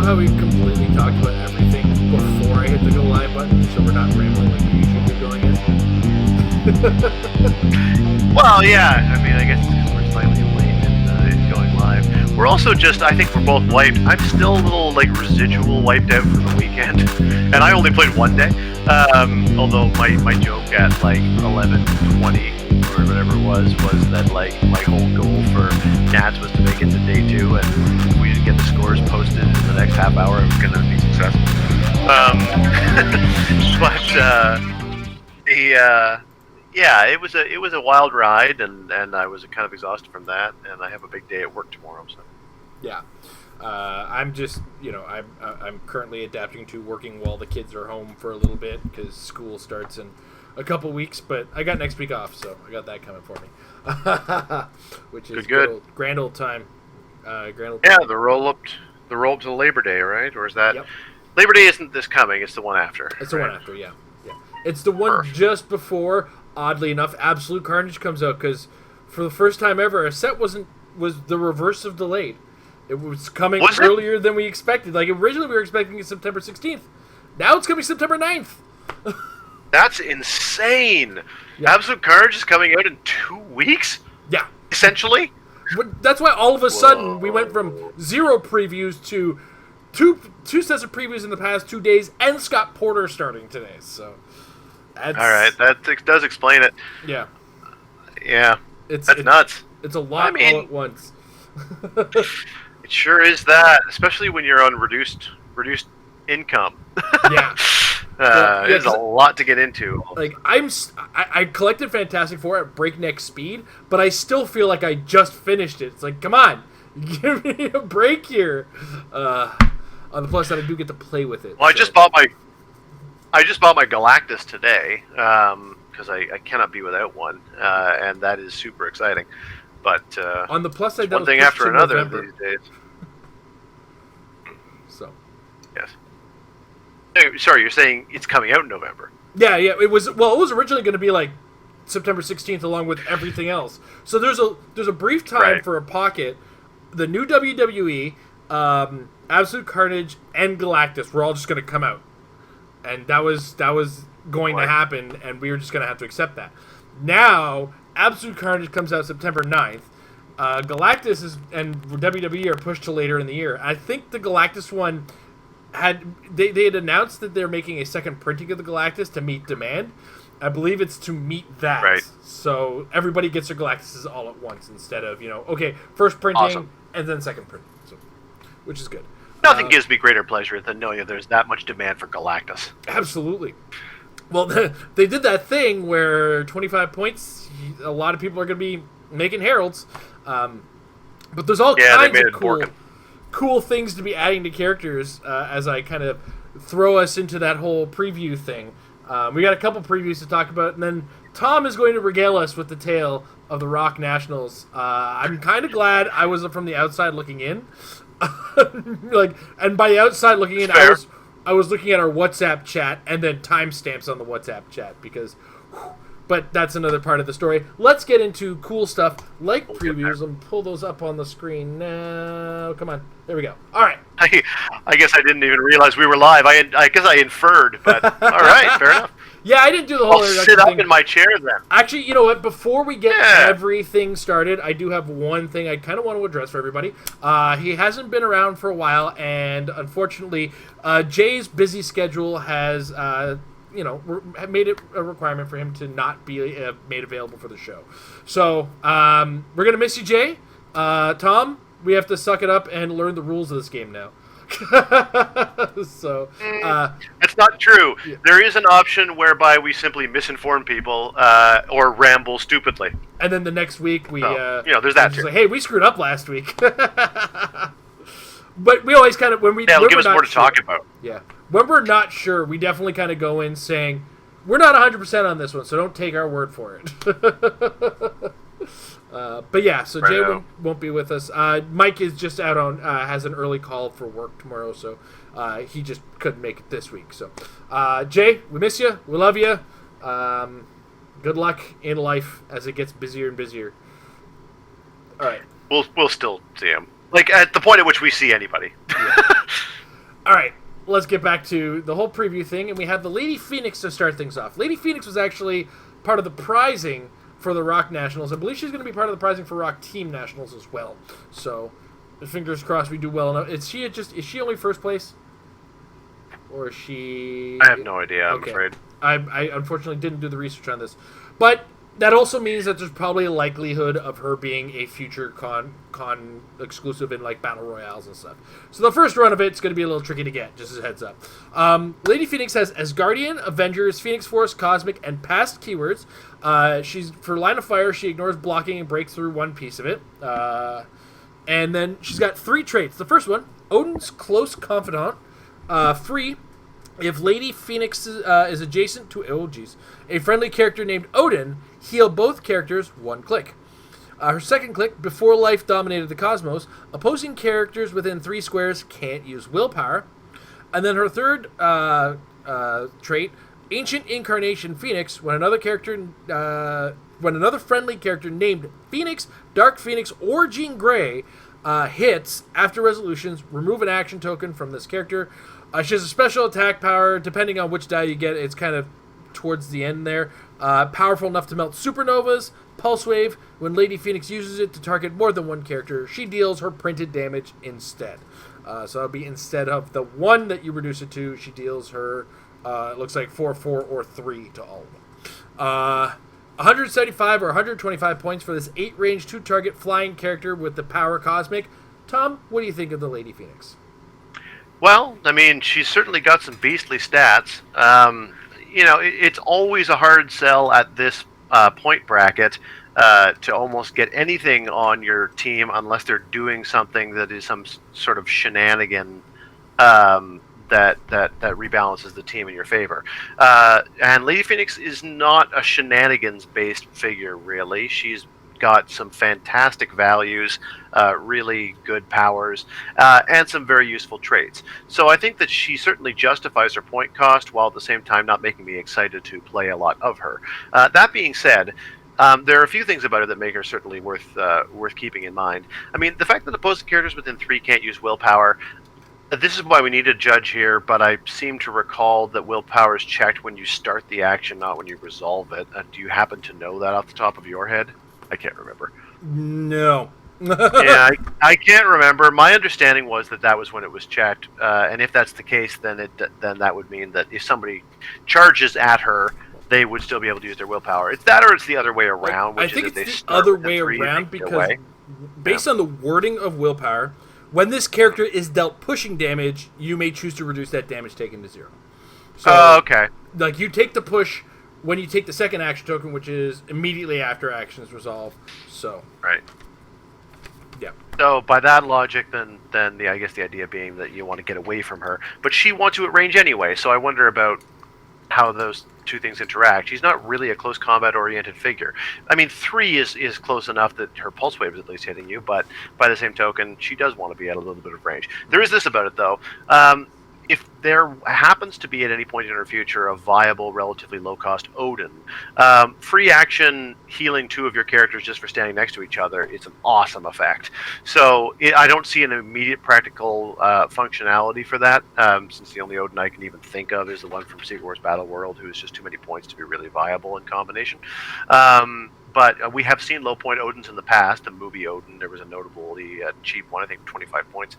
how we completely talked about everything before I hit the go live button, so we're not rambling like we usually do going in? Well, yeah. I mean, I guess we're slightly late in going live. We're also just, I think we're both wiped. I'm still a little, like, residual wiped out from the weekend. And I only played one day. Although my joke at, like, 11:20 or whatever it was that, like, my whole goal for Nats was to make it to day 2, and if we didn't get the scores posted in the next half hour, it was going to be successful. Yeah, it was a wild ride, and I was kind of exhausted from that, and I have a big day at work tomorrow. So yeah, I'm just I'm currently adapting to working while the kids are home for a little bit because school starts in a couple weeks, but I got next week off, so I got that coming for me, which is good. Grand old time. Yeah, the roll up to Labor Day, right? Or is that Labor Day? Isn't this coming? It's the one after. It's the one after, yeah. It's the one just before. Oddly enough, Absolute Carnage comes out because for the first time ever, a set was the reverse of delayed. It was coming earlier than we expected. Like originally, we were expecting it September 16th. Now it's coming September 9th. That's insane. Yeah. Absolute Carnage is coming out in 2 weeks? Yeah. Essentially? That's why all of a sudden we went from 0 previews to two sets of previews in the past 2 days and Scott Porter starting today. So, all right, that does explain it. Yeah. Yeah. That's nuts. It's a lot all at once. It sure is that, especially when you're on reduced income. Yeah. There's a lot to get into. Like I collected Fantastic Four at breakneck speed, but I still feel like I just finished it. It's like, come on, give me a break here. On the plus side, I do get to play with it. Well, I just bought my Galactus today because I cannot be without one, and that is super exciting. But on the plus side, one thing after another these days. So, yes. Sorry, you're saying it's coming out in November? Yeah. It was originally going to be like September 16th, along with everything else. So there's a brief time for a pocket. The new WWE, Absolute Carnage, and Galactus were all just going to come out, and that was going to happen, and we were just going to have to accept that. Now, Absolute Carnage comes out September 9th. Galactus and WWE are pushed to later in the year. I think the Galactus one they had announced that they're making a second printing of the Galactus to meet demand. I believe it's to meet that. Right. So everybody gets their Galactuses all at once instead of, first printing and then second printing. So, which is good. Nothing gives me greater pleasure than knowing that there's that much demand for Galactus. Absolutely. Well, they did that thing where 25 points, a lot of people are going to be making heralds. But there's all kinds of cool things to be adding to characters as I kind of throw us into that whole preview thing. We got a couple previews to talk about, and then Tom is going to regale us with the tale of the ROC Nationals. I'm kind of glad I was from the outside looking in. And by the outside looking in, I was looking at our WhatsApp chat and then timestamps on the WhatsApp chat because... But that's another part of the story. Let's get into cool stuff like previews and pull those up on the screen now. Come on. There we go. All right. I guess I didn't even realize we were live. I guess I inferred, but all right, fair enough. Yeah, I didn't do the whole... I'll sit up in my chair then. Actually, you know what? Before we get everything started, I do have one thing I kind of want to address for everybody. He hasn't been around for a while, and unfortunately, Jay's busy schedule has... made it a requirement for him to not be made available for the show. So, we're going to miss you, Jay. Tom, we have to suck it up and learn the rules of this game now. So, that's not true. Yeah. There is an option whereby we simply misinform people or ramble stupidly. And then the next week, we... there's that too. Like, hey, we screwed up last week. But we always kind of... it'll give us more to talk about. Yeah. When we're not sure, we definitely kind of go in saying, we're not 100% on this one, so don't take our word for it. But yeah, so Jay won't be with us. Mike is just out on, has an early call for work tomorrow, so he just couldn't make it this week. So, Jay, we miss you. We love you. Good luck in life as it gets busier and busier. All right. We'll still see him. Like, at the point at which we see anybody. Yeah. All right, let's get back to the whole preview thing, and we have the Lady Phoenix to start things off. Lady Phoenix was actually part of the prizing for the ROC Nationals. I believe she's going to be part of the prizing for ROC Team Nationals as well. So, fingers crossed we do well enough. Is she only first place? Or is she... I have no idea, I'm afraid. I unfortunately didn't do the research on this. But that also means that there's probably a likelihood of her being a future con exclusive in like battle royales and stuff. So the first run of it's going to be a little tricky to get, just as a heads up. Lady Phoenix has Asgardian, Avengers, Phoenix Force, Cosmic, and past keywords. She's for line of fire. She ignores blocking and breaks through one piece of it. And then she's got 3 traits. The first one, Odin's Close Confidant. Free, if Lady Phoenix is adjacent to a friendly character named Odin, heal both characters 1 click. Her second click, before life dominated the cosmos, opposing characters within 3 squares can't use willpower. And then her third trait, Ancient Incarnation Phoenix, when another friendly character named Phoenix, Dark Phoenix, or Jean Grey hits after resolutions, remove an action token from this character. She has a special attack power, depending on which die you get. It's kind of towards the end there. Powerful enough to melt supernovas. Pulse Wave, when Lady Phoenix uses it to target more than one character, she deals her printed damage instead. So it'll be instead of the 1 that you reduce it to, she deals her, it looks like 4, 4, or 3 to all of them. 175 or 125 points for this 8-range 2-target flying character with the power Cosmic. Tom, what do you think of the Lady Phoenix? Well, I mean, she's certainly got some beastly stats. It's always a hard sell at this point bracket to almost get anything on your team unless they're doing something that is some sort of shenanigan that rebalances the team in your favor. And Lady Phoenix is not a shenanigans-based figure, really. She's got some fantastic values, really good powers, and some very useful traits. So I think that she certainly justifies her point cost, while at the same time not making me excited to play a lot of her. That being said, there are a few things about her that make her certainly worth keeping in mind. I mean, the fact that opposing characters within 3 can't use willpower, this is why we need a judge here, but I seem to recall that willpower is checked when you start the action, not when you resolve it. Do you happen to know that off the top of your head? I can't remember. No. Yeah, I can't remember. My understanding was that was when it was checked, and if that's the case, then that would mean that if somebody charges at her, they would still be able to use their willpower. It's that, or it's the other way around. Which I think is that it's the other way around because, based on the wording of willpower, when this character is dealt pushing damage, you may choose to reduce that damage taken to 0. So, okay. Like, you take the push when you take the second action token, which is immediately after actions resolve. So right. Yeah. So by that logic, then I guess the idea being that you want to get away from her, but she wants you at range anyway. So I wonder about how those two things interact. She's not really a close combat oriented figure. I mean, 3 is close enough that her pulse wave is at least hitting you, but by the same token, she does want to be at a little bit of range. There is this about it though. If there happens to be at any point in her future a viable, relatively low-cost Odin, free action healing 2 of your characters just for standing next to each other, it's an awesome effect. So I don't see an immediate practical functionality for that, since the only Odin I can even think of is the one from Secret Wars Battle World, who is just too many points to be really viable in combination. But we have seen low point Odins in the past. The movie Odin, there was a notably cheap one, I think 25 points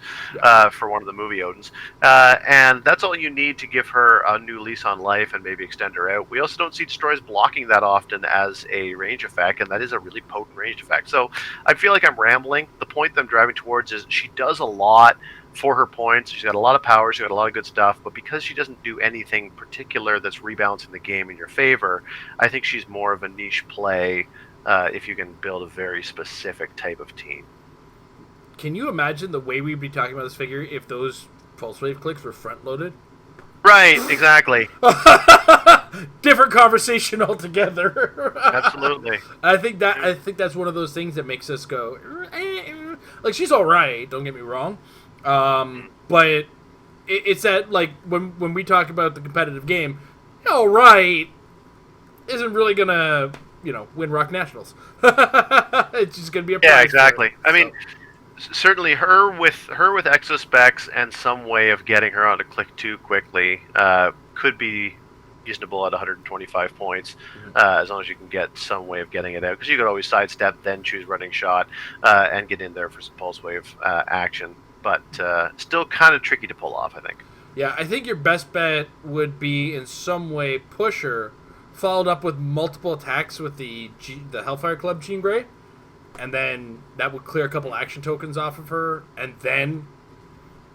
for one of the movie Odins. And that's all you need to give her a new lease on life and maybe extend her out. We also don't see Destroys blocking that often as a range effect, and that is a really potent range effect. So I feel like I'm rambling. The point that I'm driving towards is she does a lot for her points. She's got a lot of power, she's got a lot of good stuff, but because she doesn't do anything particular that's rebalancing the game in your favor, I think she's more of a niche play if you can build a very specific type of team. Can you imagine the way we'd be talking about this figure if those pulse wave clicks were front loaded? Right, exactly. Different conversation altogether. Absolutely. I think that's one of those things that makes us go, like, she's all right, don't get me wrong. But it's that, like, when we talk about the competitive game, all right isn't really gonna, win ROC Nationals. It's just gonna be a prize. Yeah, exactly. I mean, certainly her with exospecs and some way of getting her onto Click 2 quickly could be reasonable at 125 points, as long as you can get some way of getting it out. Because you could always sidestep, then choose running shot, and get in there for some pulse wave action. But still kind of tricky to pull off, I think. Yeah, I think your best bet would be in some way pusher, followed up with multiple attacks with the Hellfire Club Jean Grey, and then that would clear a couple action tokens off of her, and then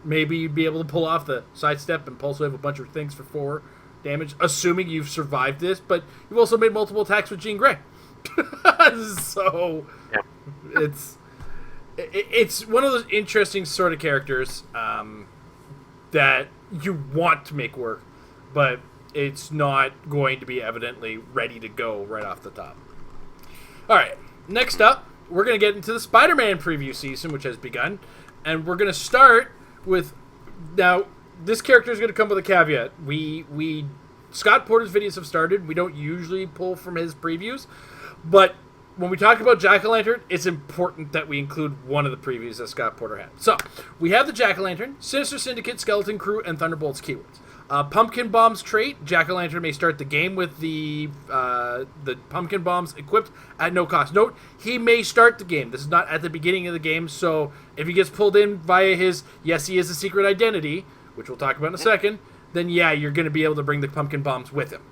maybe you'd be able to pull off the sidestep and pulse wave a bunch of things for 4 damage, assuming you've survived this, but you've also made multiple attacks with Jean Grey. So yeah. It's one of those interesting sort of characters that you want to make work, but it's not going to be evidently ready to go right off the top. All right, next up, we're going to get into the Spider-Man preview season, which has begun, and we're going to start with... Now, this character is going to come with a caveat. Scott Porter's videos have started. We don't usually pull from his previews, but when we talk about Jack-O-Lantern, it's important that we include one of the previews that Scott Porter had. So, we have the Jack-O-Lantern, Sinister Syndicate, Skeleton Crew, and Thunderbolt's keywords. Pumpkin Bombs trait, Jack-O-Lantern may start the game with the Pumpkin Bombs equipped at no cost. Note, he may start the game. This is not at the beginning of the game, so if he gets pulled in via his, yes, he is a secret identity, which we'll talk about in a second, then yeah, you're going to be able to bring the Pumpkin Bombs with him.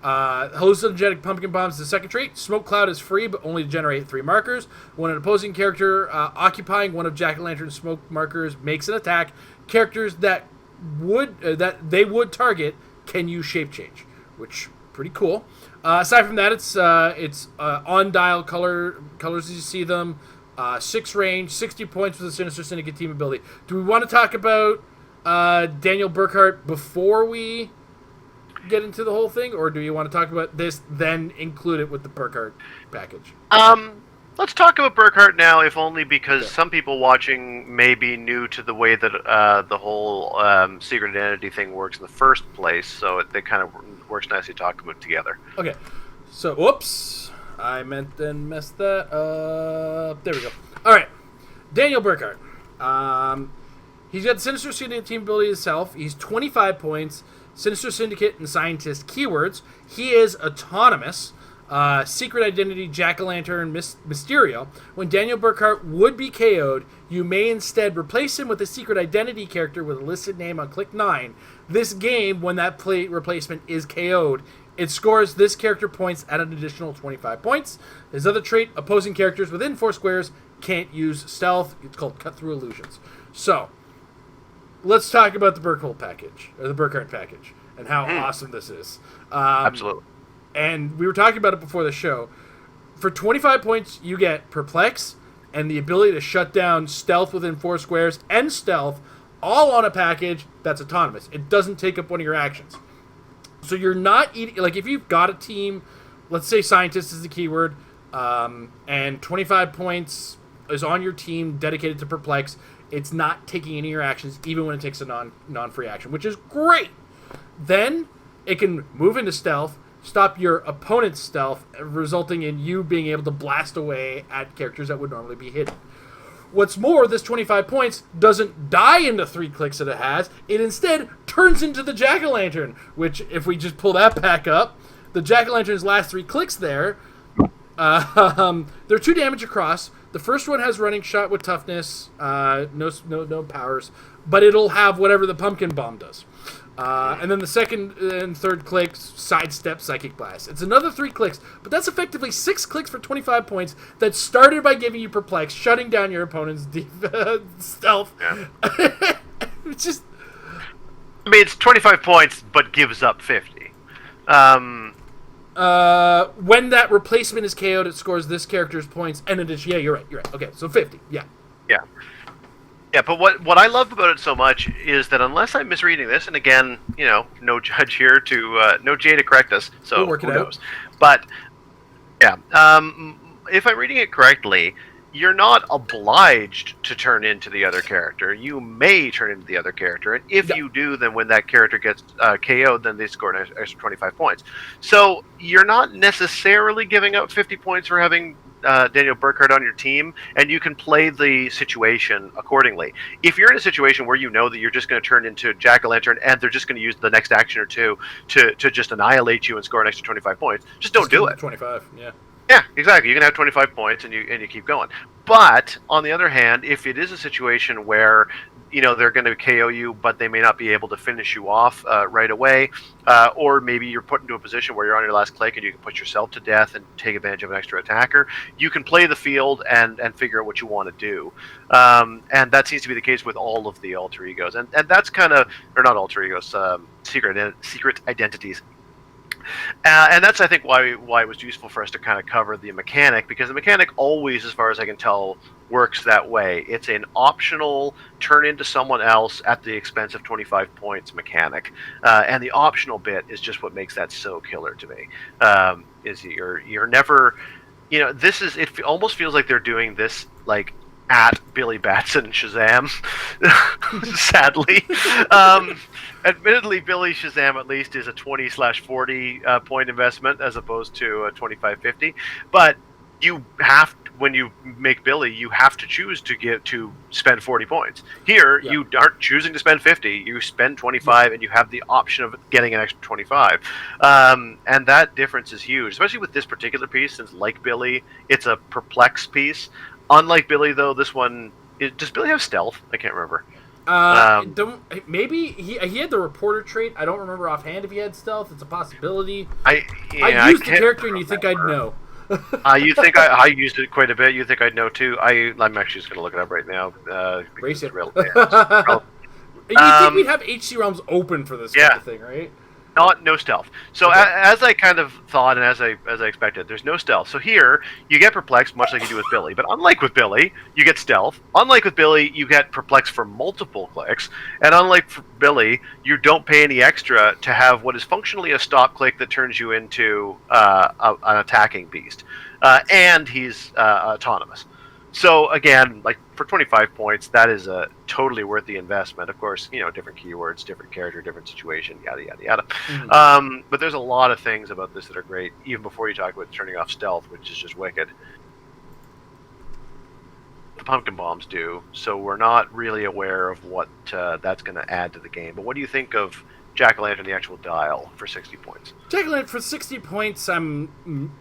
Hallucinogenic Pumpkin Bombs is the second trait. Smoke Cloud is free, but only to generate 3 markers. When an opposing character occupying one of Jack-O-Lantern's smoke markers makes an attack, characters that they would target can use Shape Change, which pretty cool. Aside from that, it's on dial colors as you see them, 6 range, 60 points with the Sinister Syndicate team ability. Do we want to talk about Daniel Burkhart before we get into the whole thing, or do you want to talk about this then include it with the Burkhart package? Let's talk about Burkhart now, if only because some people watching may be new to the way that the whole secret identity thing works in the first place, so they kind of works nicely to talk about it together. Okay, so whoops, I meant and messed that up. There we go. All right, Daniel Burkhart. He's got the Sinister Syndicate team ability itself. He's 25 points. Sinister Syndicate and Scientist keywords. He is autonomous. Secret Identity, Jack-O-Lantern, Mysterio. When Daniel Burkhart would be KO'd, you may instead replace him with a Secret Identity character with a listed name on Click 9. This game, when that replacement is KO'd, it scores this character points at an additional 25 points. His other trait, opposing characters within 4 squares can't use stealth. It's called Cut Through Illusions. So, let's talk about the Burkhart package, or the Burkhart package, and how awesome this is. Absolutely. And we were talking about it before the show. For 25 points, you get Perplex and the ability to shut down stealth within 4 squares and stealth, all on a package that's autonomous. It doesn't take up one of your actions. So you're not eating... Like, if you've got a team, let's say Scientist is the keyword, and 25 points is on your team dedicated to Perplex, it's not taking any of your actions, even when it takes a non-free action, which is great. Then it can move into stealth, stop your opponent's stealth, resulting in you being able to blast away at characters that would normally be hidden. What's more, this 25 points doesn't die in the 3 clicks that it has. It instead turns into the Jack-O-Lantern, which, if we just pull that back up, the Jack-O-Lantern's last 3 clicks there, they're 2 damage across. The first one has running shot with toughness, no powers, but it'll have whatever the Pumpkin Bomb does. And then the second and third clicks, sidestep, psychic blast. It's another 3 clicks, but that's effectively 6 clicks for 25 points that started by giving you Perplex, shutting down your opponent's stealth. Yeah. It's just... I mean, it's 25 points, but gives up 50. When that replacement is KO'd, it scores this character's points, and it is... Yeah, you're right. Okay, so 50, yeah. Yeah. Yeah, but what I love about it so much is that unless I'm misreading this, and again, no judge here no Jay to correct us, so we'll work who it knows. But, yeah, if I'm reading it correctly, you're not obliged to turn into the other character. You may turn into the other character, and if you do, then when that character gets KO'd, then they score an extra 25 points. So you're not necessarily giving up 50 points for having Daniel Burkhardt on your team, and you can play the situation accordingly. If you're in a situation where you know that you're just going to turn into Jack-o'-lantern and they're just going to use the next action or two to just annihilate you and score an extra 25 points, just don't do it. 25, yeah. Yeah, exactly. You can have 25 points and you keep going. But on the other hand, if it is a situation where they're going to KO you, but they may not be able to finish you off right away, or maybe you're put into a position where you're on your last click and you can put yourself to death and take advantage of an extra attacker, you can play the field and figure out what you want to do. And that seems to be the case with all of the alter egos. And that's kind of, or not alter egos, secret identities. And that's, I think, why it was useful for us to kind of cover the mechanic, because the mechanic always, as far as I can tell, works that way. It's an optional turn into someone else at the expense of 25 points mechanic, and the optional bit is just what makes that so killer to me. Is you're never, it almost feels like they're doing this like at Billy Batson and Shazam, sadly. Admittedly, Billy Shazam at least is a 20/40 point investment as opposed to a 25/50. But you have, when you make Billy, you have to choose to spend 40 points. Here, you aren't choosing to spend 50. You spend 25, and you have the option of getting an extra 25. And that difference is huge, especially with this particular piece, since like Billy, it's a perplex piece. Unlike Billy, though, this one, does Billy have stealth? I can't remember. Maybe he had the reporter trait. I don't remember offhand if he had stealth. It's a possibility. I used the character, and you think I'd know. You think I used it quite a bit. You think I'd know too. I'm actually just going to look it up right now. Race it. You think we'd have HC realms open for this kind of thing, right? No stealth. So as I kind of thought, and as I expected, there's no stealth. So here you get perplexed, much like you do with Billy. But unlike with Billy, you get stealth. Unlike with Billy, you get perplexed for multiple clicks. And unlike for Billy, you don't pay any extra to have what is functionally a stop click that turns you into an attacking beast. And he's autonomous. So again, like for 25 points, that is totally worth the investment. Of course, different keywords, different character, different situation, yada yada yada. Mm-hmm. But there's a lot of things about this that are great, even before you talk about turning off stealth, which is just wicked. The pumpkin bombs do, so we're not really aware of what that's going to add to the game. But what do you think of Jack-o'-lantern, the actual dial, for 60 points? Jack-o'-lantern for 60 points.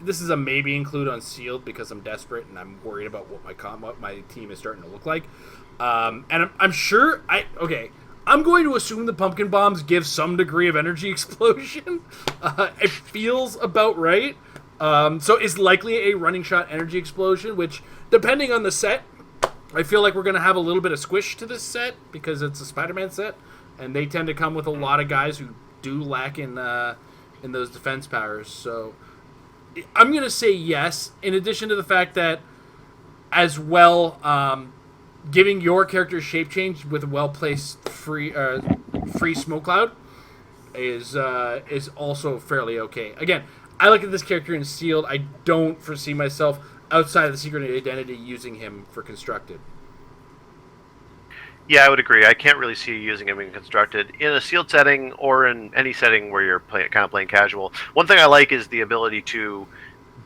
This is a maybe include on sealed because I'm desperate and I'm worried about what my team is starting to look like. And I'm sure I'm going to assume the pumpkin bombs give some degree of energy explosion. It feels about right. So it's likely a running shot energy explosion, which, depending on the set, I feel like we're going to have a little bit of squish to this set because it's a Spider-Man set. And they tend to come with a lot of guys who do lack in those defense powers. So I'm going to say yes, in addition to the fact that, as well, giving your character shape change with a well-placed free smoke cloud is also fairly okay. Again, I look at this character in sealed. I don't foresee myself, outside of the secret identity, using him for constructed. Yeah, I would agree. I can't really see you using him in constructed in a sealed setting or in any setting where you're playing casual. One thing I like is the ability to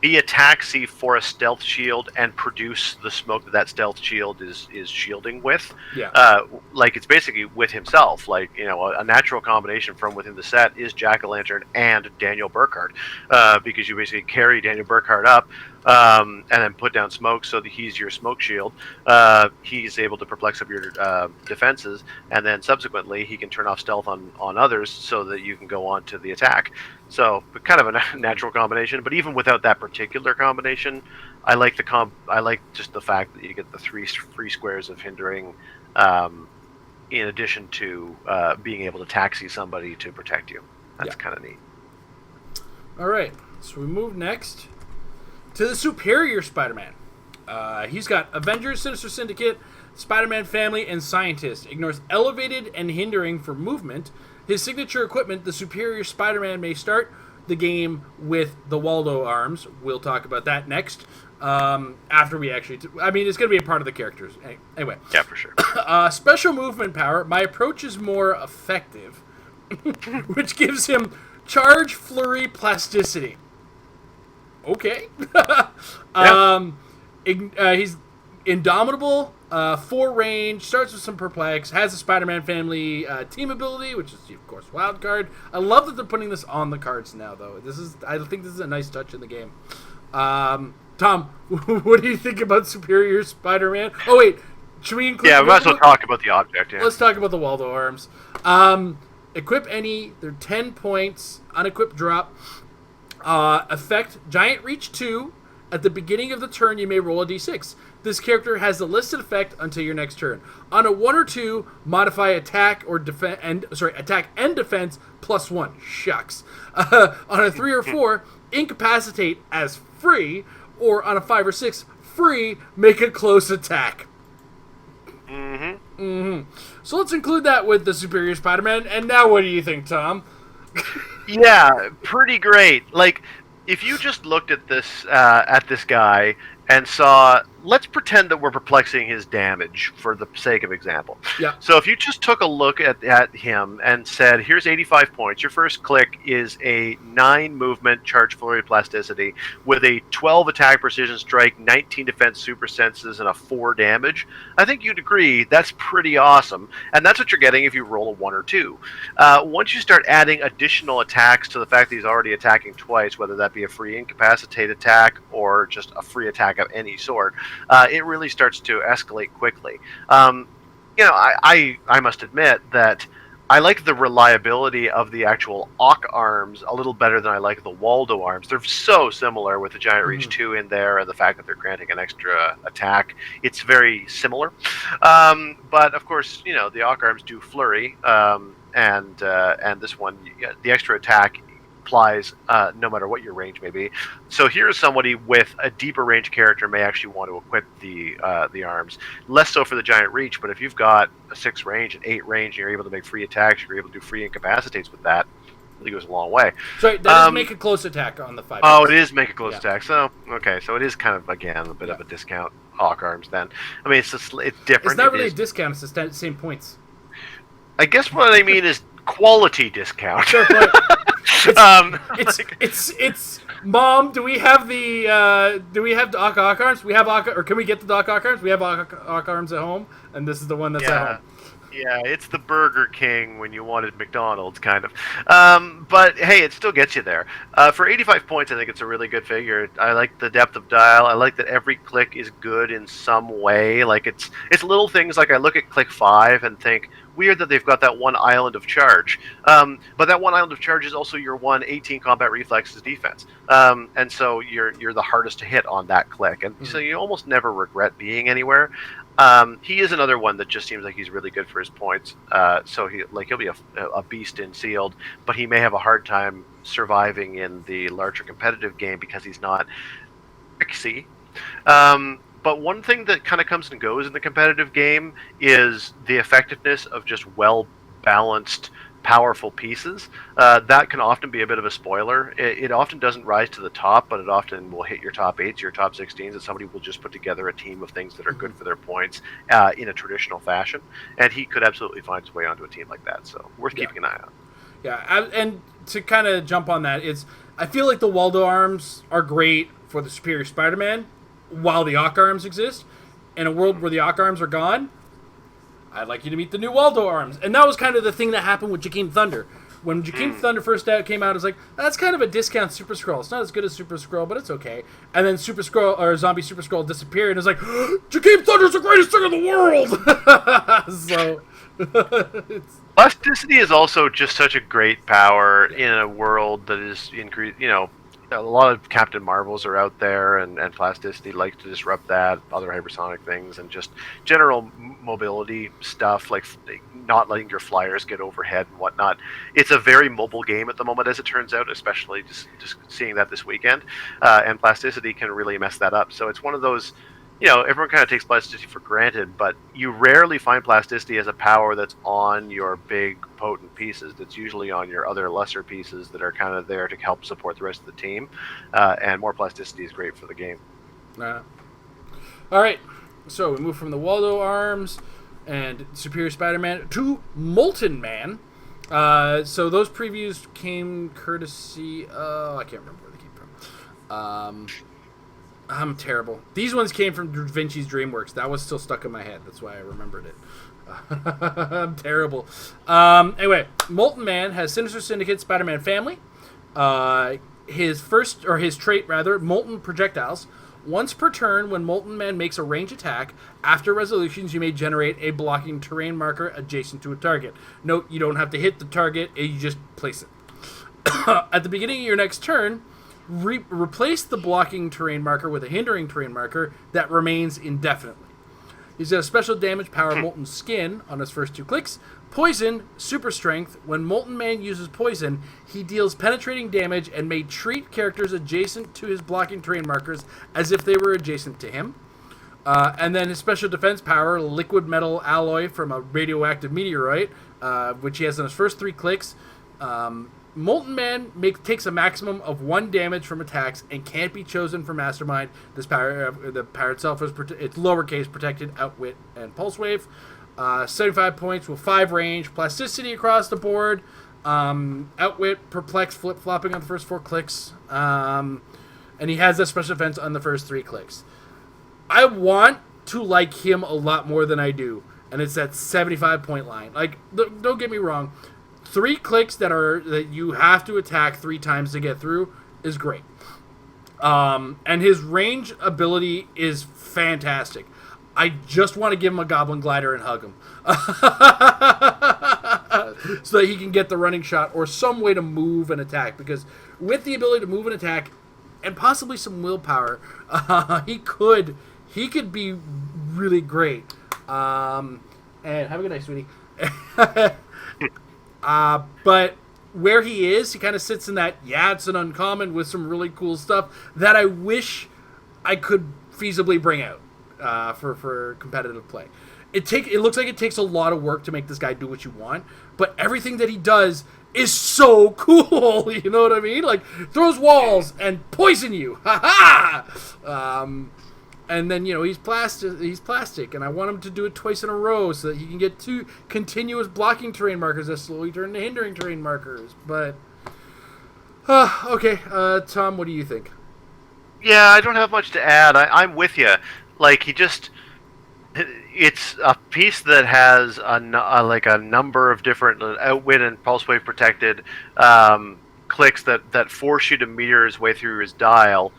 be a taxi for a stealth shield and produce the smoke that stealth shield is shielding with. Yeah. Like it's basically with himself. Like, a natural combination from within the set is Jack-o'-lantern and Daniel Burkhardt, because you basically carry Daniel Burkhardt up and then put down smoke so that he's your smoke shield. He's able to perplex up your defenses, and then subsequently he can turn off stealth on others so that you can go on to the attack. So kind of a natural combination, but even without that particular combination, I like just the fact that you get the 3 free squares of hindering, in addition to being able to taxi somebody to protect you. That's kind of neat. All right, so we move next to the Superior Spider-Man. He's got Avengers, Sinister Syndicate, Spider-Man Family, and Scientist. Ignores elevated and hindering for movement. His signature equipment, the Superior Spider-Man, may start the game with the Waldo arms. We'll talk about that next. After we actually... it's going to be a part of the characters. Anyway. Yeah, for sure. Special movement power. My approach is more effective, which gives him Charge, Flurry, Plasticity. Okay. He's indomitable, 4 range, starts with some perplex, has a Spider-Man family team ability, which is of course wild card. I love that they're putting this on the cards now, though. I think this is a nice touch in the game. Tom, what do you think about Superior Spider-Man? Oh wait, should we include? Yeah, we might as well talk about the object. Yeah. Let's talk about the Waldo arms. Equip any. They're 10 points. Unequip drop. Effect Giant Reach 2. At the beginning of the turn, you may roll a d6. This character has the listed effect until your next turn. On a 1 or 2, modify attack or attack and defense +1. Shucks. On a 3 or 4, incapacitate as free, or on a 5 or 6, free, make a close attack. So let's include that with the Superior Spider-Man. And now, what do you think, Tom? Yeah, pretty great. Like, if you just looked at this guy and saw, let's pretend that we're perplexing his damage for the sake of example. Yeah. So if you just took a look at him and said, here's 85 points, your first click is a 9 movement, charge, flurry, plasticity, with a 12 attack, precision strike, 19 defense, super senses, and a 4 damage, I think you'd agree that's pretty awesome. And that's what you're getting if you roll a 1 or 2. Once you start adding additional attacks to the fact that he's already attacking twice, whether that be a free incapacitate attack or just a free attack of any sort, it really starts to escalate quickly. I must admit that I like the reliability of the actual ROC arms a little better than I like the Waldo arms. They're so similar with the Giant Reach 2 in there and the fact that they're granting an extra attack. It's very similar. But of course, the ROC arms do flurry, and this one, the extra attack applies no matter what your range may be. So here's somebody with a deeper range character may actually want to equip the arms. Less so for the Giant Reach, but if you've got a 6 range and 8 range and you're able to make free attacks, you're able to do free incapacitates with that, it really goes a long way. So that does make a close attack on the 5. Oh, it is make a close attack. So okay, so it is kind of again a bit of a discount ROC arms then. I mean it's different. It's not really a discount, it's the same points. I guess what I mean is quality discount. Sure, it's Mom, do we have the ROC arms? We have or can we get the ROC arms? We have ROC arms at home, and this is the one that's at home. Yeah, it's the Burger King when you wanted McDonald's, kind of. But hey, it still gets you there. For 85 points, I think it's a really good figure. I like the depth of dial. I like that every click is good in some way. Like it's little things like I look at click 5 and think, weird that they've got that one island of charge. But that one island of charge is also your 18 combat reflexes defense. And so you're the hardest to hit on that click. And so you almost never regret being anywhere. He is another one that just seems like he's really good for his points. So he'll be a beast in sealed, but he may have a hard time surviving in the larger competitive game because he's not tricksy. But one thing that kind of comes and goes in the competitive game is the effectiveness of just well-balanced, powerful pieces. That can often be a bit of a spoiler. It often doesn't rise to the top, but it often will hit your top 8s, your top 16s, and somebody will just put together a team of things that are good for their points in a traditional fashion. And he could absolutely find his way onto a team like that, so worth keeping an eye on. Yeah, and to kind of jump on that, I feel like the Waldo arms are great for the Superior Spider-Man while the ROC arms exist. In a world where the ROC arms are gone, I'd like you to meet the new Waldo arms. And that was kind of the thing that happened with Jakeem Thunder. When Jakeem Thunder first came out, it was like, that's kind of a discount Super Skrull. It's not as good as Super Skrull, but it's okay. And then Super Skrull, or Zombie Super Skrull disappeared, and it was like, Jakeem Thunder's the greatest thing in the world! So, Plasticity is also just such a great power in a world that is increased, a lot of Captain Marvels are out there, and plasticity likes to disrupt that, other hypersonic things, and just general mobility stuff, like not letting your flyers get overhead and whatnot. It's a very mobile game at the moment, as it turns out, especially just seeing that this weekend. And plasticity can really mess that up. So it's one of those, everyone kind of takes plasticity for granted, but you rarely find plasticity as a power that's on your big, potent pieces. That's usually on your other lesser pieces that are kind of there to help support the rest of the team. And more plasticity is great for the game. All right. So we move from the Waldo arms and Superior Spider-Man to Molten Man. So those previews came courtesy... I can't remember where they came from. I'm terrible. These ones came from Da Vinci's DreamWorks. That was still stuck in my head. That's why I remembered it. I'm terrible. Anyway, Molten Man has Sinister Syndicate, Spider-Man Family. His trait, Molten Projectiles. Once per turn, when Molten Man makes a range attack, after resolutions, you may generate a blocking terrain marker adjacent to a target. Note, you don't have to hit the target, you just place it. At the beginning of your next turn, replace the blocking terrain marker with a hindering terrain marker that remains indefinitely. He's got a special damage power Molten Skin on his first 2 clicks. Poison, Super Strength. When Molten Man uses Poison, he deals penetrating damage and may treat characters adjacent to his blocking terrain markers as if they were adjacent to him. And then his special defense power, Liquid Metal Alloy from a radioactive meteorite, which he has on his first 3 clicks. Molten Man takes a maximum of 1 damage from attacks and can't be chosen for Mastermind. This power, the power itself is it's lowercase protected, Outwit, and Pulse Wave. 75 points with 5 range, plasticity across the board, Outwit, Perplex, flip-flopping on the first 4 clicks, and he has that special defense on the first 3 clicks. I want to like him a lot more than I do, and it's that 75 point line. Like, don't get me wrong, 3 clicks that you have to attack 3 times to get through is great. And his range ability is fantastic. I just want to give him a Goblin Glider and hug him. So that he can get the running shot or some way to move and attack. Because with the ability to move and attack, and possibly some willpower, he could be really great. And have a good night, sweetie. But where he is, he kind of sits in that, it's an uncommon with some really cool stuff that I wish I could feasibly bring out for competitive play. It looks like it takes a lot of work to make this guy do what you want, but everything that he does is so cool. You know what I mean? Like, throws walls and poison you. Ha ha! And then, he's plastic, and I want him to do it twice in a row so that he can get 2 continuous blocking terrain markers that slowly turn to hindering terrain markers. But, okay, Tom, what do you think? Yeah, I don't have much to add. I'm with you. Like, it's a piece that has a number of different Outwit and Pulse Wave protected clicks that force you to meter his way through his dial.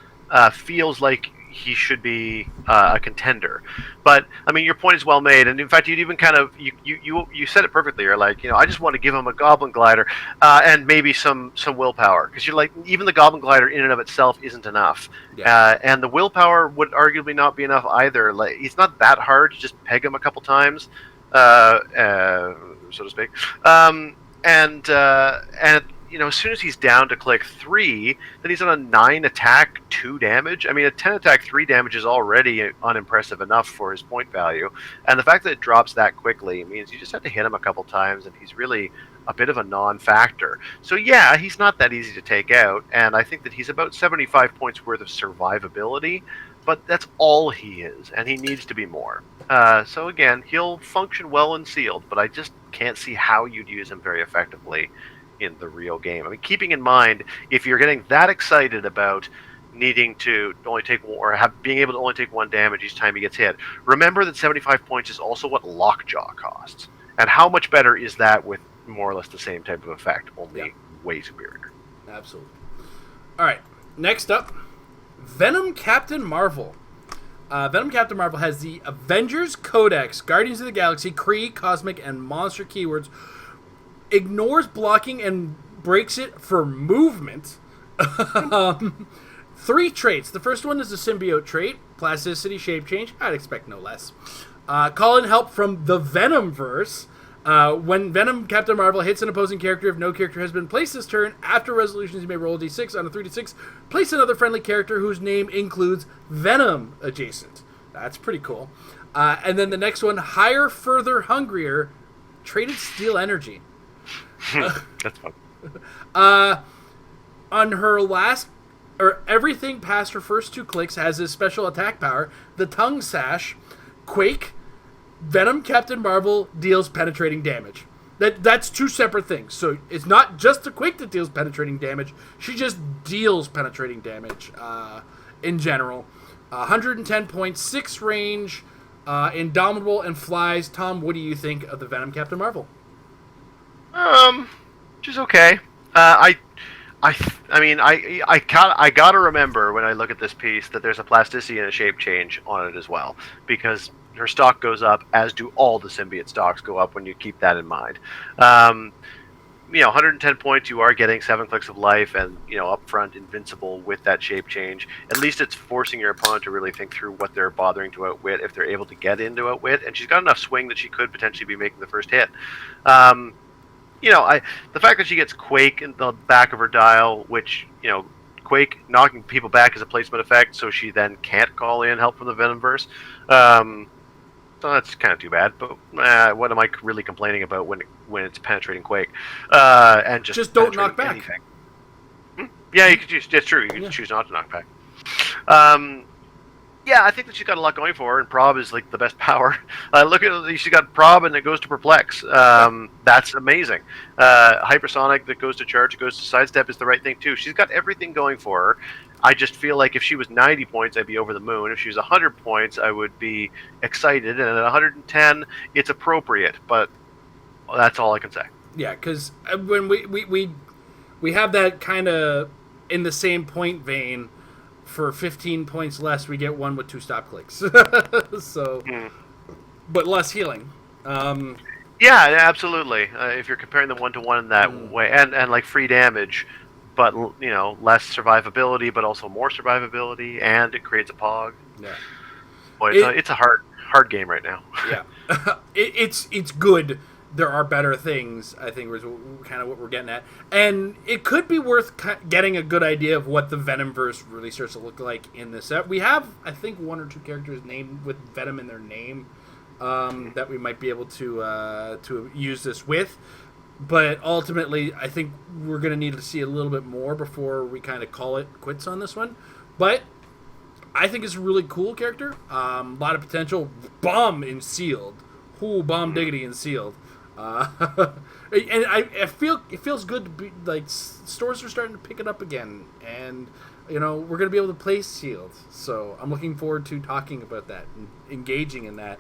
Feels like he should be a contender. But I mean, your point is well made, and in fact, you'd even kind of you said it perfectly. You're like, I just want to give him a Goblin Glider and maybe some willpower, because you're like, even the Goblin Glider in and of itself isn't enough, and the willpower would arguably not be enough either. Like, it's not that hard to just peg him a couple times, so to speak, and as soon as he's down to click 3, then he's on a 9 attack, 2 damage. I mean, a 10 attack, 3 damage is already unimpressive enough for his point value. And the fact that it drops that quickly means you just have to hit him a couple times, and he's really a bit of a non-factor. So yeah, he's not that easy to take out, and I think that he's about 75 points worth of survivability, but that's all he is, and he needs to be more. So again, he'll function well and sealed, but I just can't see how you'd use him very effectively in the real game. I mean, keeping in mind, if you're getting that excited about needing to only take being able to only take 1 damage each time he gets hit, remember that 75 points is also what Lockjaw costs. And how much better is that with more or less the same type of effect, only way superior? Absolutely. All right, next up, Venom Captain Marvel. Venom Captain Marvel has the Avengers Codex, Guardians of the Galaxy, Kree, Cosmic, and Monster keywords. Ignores blocking and breaks it for movement. 3 traits. The first one is a symbiote trait. Plasticity, shape change. I'd expect no less. Call in help from the Venomverse. When Venom Captain Marvel hits an opposing character, if no character has been placed this turn, after resolutions you may roll a d6. On a 3d6, place another friendly character whose name includes Venom adjacent. That's pretty cool. And then the next one, Higher, Further, Hungrier. Traded Steel Energy. That's fun. On her everything past her first 2 clicks has his special attack power, the Tongue Sash. Quake. Venom Captain Marvel deals penetrating damage. That's two separate things. So it's not just the Quake that deals penetrating damage. She just deals penetrating damage in general. 110.6 range, indomitable, and flies. Tom, what do you think of the Venom Captain Marvel? She's okay. I gotta remember when I look at this piece that there's a plasticity and a shape change on it as well, because her stock goes up, as do all the symbiote stocks go up when you keep that in mind. 110 points, you are getting 7 clicks of life, and upfront invincible with that shape change. At least it's forcing your opponent to really think through what they're bothering to outwit if they're able to get into outwit, and she's got enough swing that she could potentially be making the first hit. The fact that she gets Quake in the back of her dial, which Quake knocking people back is a placement effect, so she then can't call in help from the Venomverse. So that's kind of too bad, but what am I really complaining about when it's penetrating Quake? And just don't knock back. Anything. Yeah, you could choose. It's true. You can choose not to knock back. Yeah, I think that she's got a lot going for her, and Prob is like the best power. Look at she's got Prob, and it goes to Perplex. That's amazing. Hypersonic that goes to Charge, it goes to Sidestep is the right thing too. She's got everything going for her. I just feel like if she was 90 points, I'd be over the moon. If she was 100 points, I would be excited. And at 110, it's appropriate. But that's all I can say. Yeah, because when we have that kind of in the same point vein. For 15 points less, we get one with 2 stop clicks. So, but less healing. Yeah, absolutely. If you're comparing them 1-to-1 in that way, and like free damage, but less survivability, but also more survivability, and it creates a pog. Yeah, boy, it's a hard game right now. Yeah, it's good. There are better things, I think, was kind of what we're getting at. And it could be worth getting a good idea of what the Venomverse really starts to look like in this set. We have, I think, 1 or 2 characters named with Venom in their name that we might be able to use this with. But ultimately, I think we're going to need to see a little bit more before we kind of call it quits on this one. But I think it's a really cool character. A lot of potential. Bomb in Sealed. Ooh, bomb diggity in Sealed. And I feel it feels good to be like stores are starting to pick it up again, and we're gonna be able to play Sealed. So I'm looking forward to talking about that and engaging in that.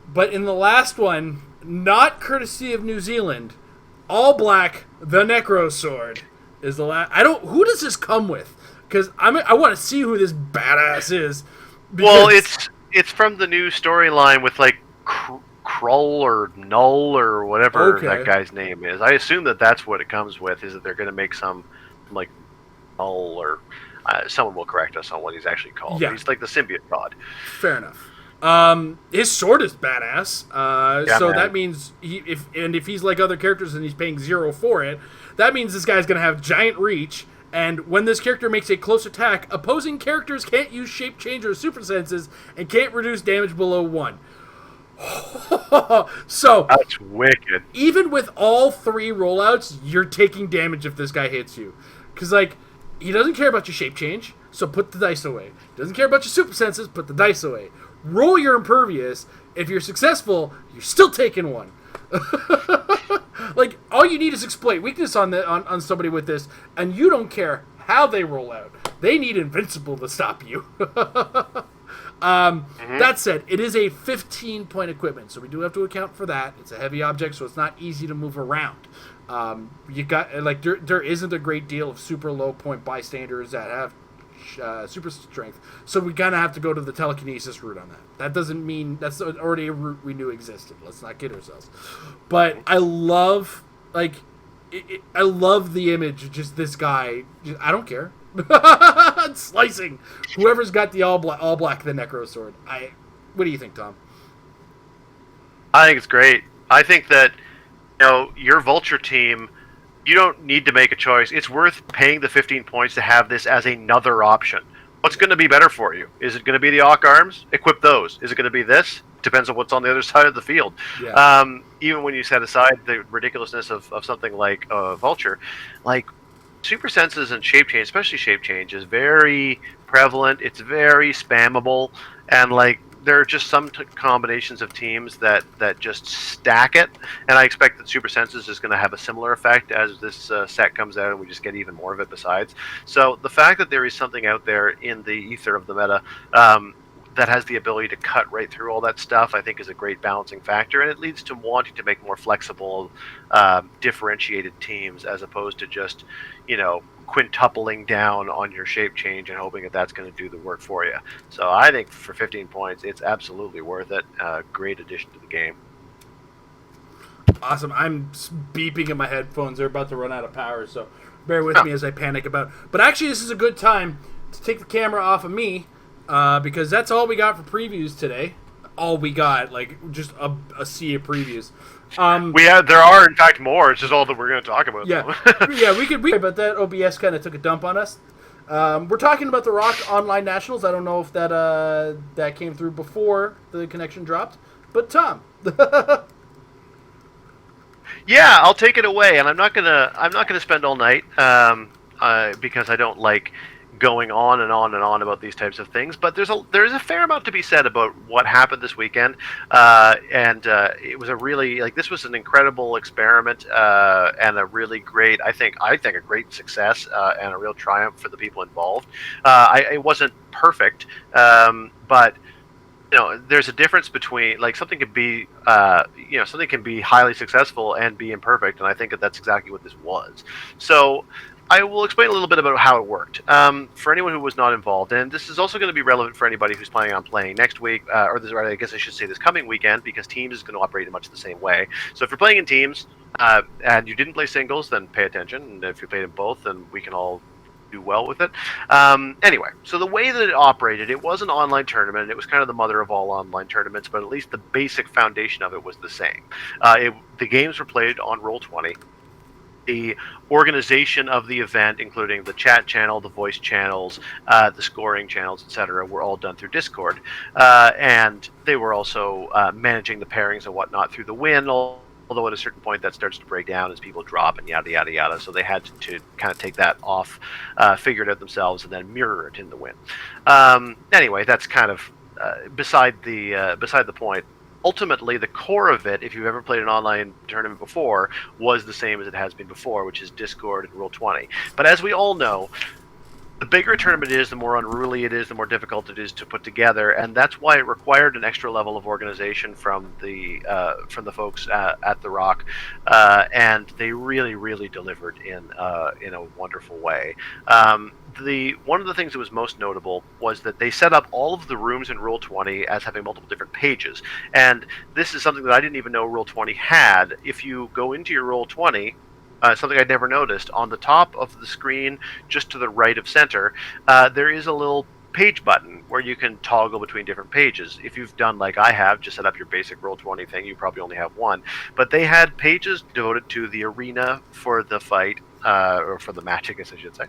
But in the last one, not courtesy of New Zealand, all black, the Necrosword is the last. Who does this come with? Because I want to see who this badass is. Well, it's from the new storyline with like. Krull or Null or whatever that guy's name is. I assume that's what it comes with, is that they're going to make some like Null or someone will correct us on what he's actually called. Yeah. He's like the symbiote god. Fair enough. His sword is badass. So man. That means if he's like other characters and he's paying 0 for it, that means this guy's going to have giant reach. And when this character makes a close attack, opposing characters can't use shape change or super senses and can't reduce damage below 1. So that's wicked. Even with all 3 rollouts, you're taking damage if this guy hits you, because he doesn't care about your shape change, so put the dice away. Doesn't care about your super senses, put the dice away. Roll your impervious. If you're successful, you're still taking 1. Like all you need is exploit weakness on somebody with this, and you don't care how they roll out. They need invincible to stop you. That said, it is a 15-point equipment, so we do have to account for that. It's a heavy object, so it's not easy to move around. You got there isn't a great deal of super low point bystanders that have super strength, so we kind of have to go to the telekinesis route on that. That doesn't mean that's already a route we knew existed. Let's not kid ourselves. But I love I love the image of just this guy. I don't care. Slicing whoever's got the all black the Necrosword. What do you think, Tom? I think it's great. I think that your Vulture team, you don't need to make a choice. It's worth paying the 15 points to have this as another option. What's going to be better for you? Is it going to be the Arc Arms? Equip those. Is it going to be this? Depends on what's on the other side of the field. Yeah. Even when you set aside the ridiculously of something like Vulture, like super senses and shape change, especially shape change, is very prevalent. It's very spammable, and like there are just some combinations of teams that just stack it, and I expect that Super Senses is going to have a similar effect as this set comes out, and we just get even more of it besides. So the fact that there is something out there in the ether of the meta that has the ability to cut right through all that stuff, I think is a great balancing factor, and it leads to wanting to make more flexible, differentiated teams as opposed to just, quintupling down on your shape change and hoping that that's going to do the work for you. So I think for 15 points, it's absolutely worth it. Great addition to the game. Awesome. I'm beeping in my headphones. They're about to run out of power, so bear with me as I panic about it. But actually, this is a good time to take the camera off of me, because that's all we got for previews today. All we got, just a sea of previews. There are in fact more. It's just all that we're going to talk about. Yeah, yeah. We could. But that OBS kind of took a dump on us. We're talking about the ROC Online Nationals. I don't know if that came through before the connection dropped. But Tom. Yeah, I'll take it away, and I'm not gonna spend all night because I don't like going on and on and on about these types of things. But there's a fair amount to be said about what happened this weekend, and it was this was an incredible experiment and a really great, I think a great success and a real triumph for the people involved. It wasn't perfect, but there's a difference between something can be something can be highly successful and be imperfect, and I think that's exactly what this was. So I will explain a little bit about how it worked for anyone who was not involved, and this is also going to be relevant for anybody who's planning on playing next week, I guess I should say this coming weekend, because Teams is going to operate in much the same way. So if you're playing in Teams and you didn't play singles, then pay attention, and if you played in both, then we can all do well with it. Anyway, so the way that it operated, it was an online tournament. It was kind of the mother of all online tournaments, but at least the basic foundation of it was the same. The games were played on Roll20. The organization of the event, including the chat channel, the voice channels, the scoring channels, etc., were all done through Discord. And they were also managing the pairings and whatnot through the win, although at a certain point that starts to break down as people drop and yada, yada, yada. So they had to kind of take that off, figure it out themselves, and then mirror it in the win. Anyway, that's kind of beside the point. Ultimately, the core of it, if you've ever played an online tournament before, was the same as it has been before, which is Discord and Roll20. But as we all know, the bigger a tournament is, the more unruly it is, the more difficult it is to put together, and that's why it required an extra level of organization from the folks at the ROC, and they really, really delivered in a wonderful way. One of the things that was most notable was that they set up all of the rooms in Roll20 as having multiple different pages, and this is something that I didn't even know Roll20 had. If you go into your Roll20, something I'd never noticed, on the top of the screen, just to the right of center, there is a little page button where you can toggle between different pages. If you've done like I have, just set up your basic Roll20 thing, you probably only have one. But they had pages devoted to the arena for the fight, or for the match, I guess I should say,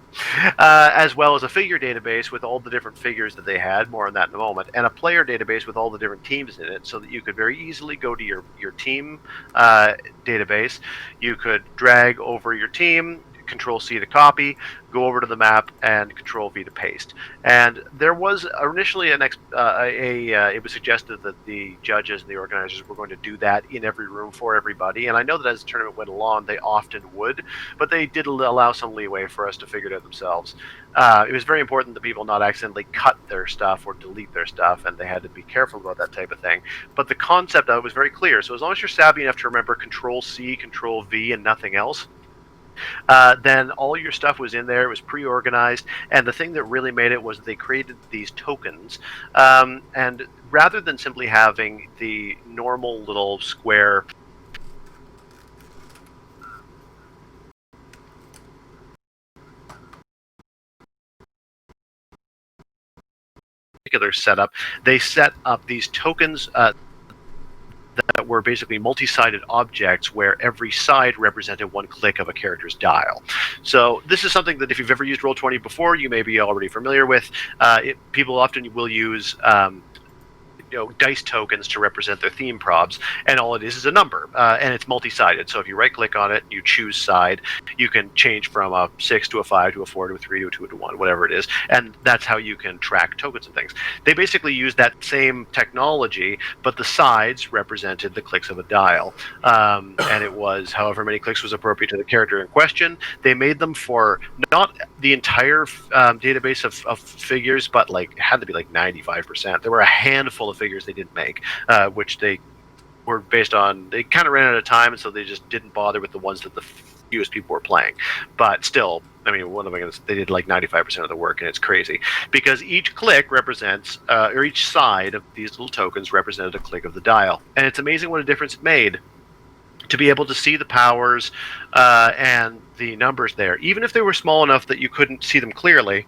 as well as a figure database with all the different figures that they had, more on that in a moment, and a player database with all the different teams in it, so that you could very easily go to your team database. You could drag over your team, Control-C to copy, go over to the map, and Control-V to paste. And there was initially it was suggested that the judges and the organizers were going to do that in every room for everybody, and I know that as the tournament went along, they often would, but they did allow some leeway for us to figure it out themselves. It was very important that people not accidentally cut their stuff or delete their stuff, and they had to be careful about that type of thing. But the concept of it was very clear, so as long as you're savvy enough to remember Control-C, Control-V, and nothing else, then all your stuff was in there. It was pre-organized, and the thing that really made it was they created these tokens, and rather than simply having the normal little square particular setup, they set up these tokens that were basically multi-sided objects where every side represented one click of a character's dial. So this is something that if you've ever used Roll20 before, you may be already familiar with. People often will use dice tokens to represent their theme probs, and all it is a number, and it's multi-sided. So if you right-click on it, you choose side, you can change from a 6 to a 5 to a 4 to a 3 to a 2 to 1, whatever it is, and that's how you can track tokens and things. They basically used that same technology, but the sides represented the clicks of a dial, and it was however many clicks was appropriate to the character in question. They made them for not the entire database of figures, but like it had to be like 95%. There were a handful of figures they didn't make, which they were based on. They kind of ran out of time, and so they just didn't bother with the ones that the fewest people were playing. But still, I mean, what am I going to? They did like 95% of the work, and it's crazy because each click represents, or each side of these little tokens represented a click of the dial, and it's amazing what a difference it made to be able to see the powers and the numbers there, even if they were small enough that you couldn't see them clearly.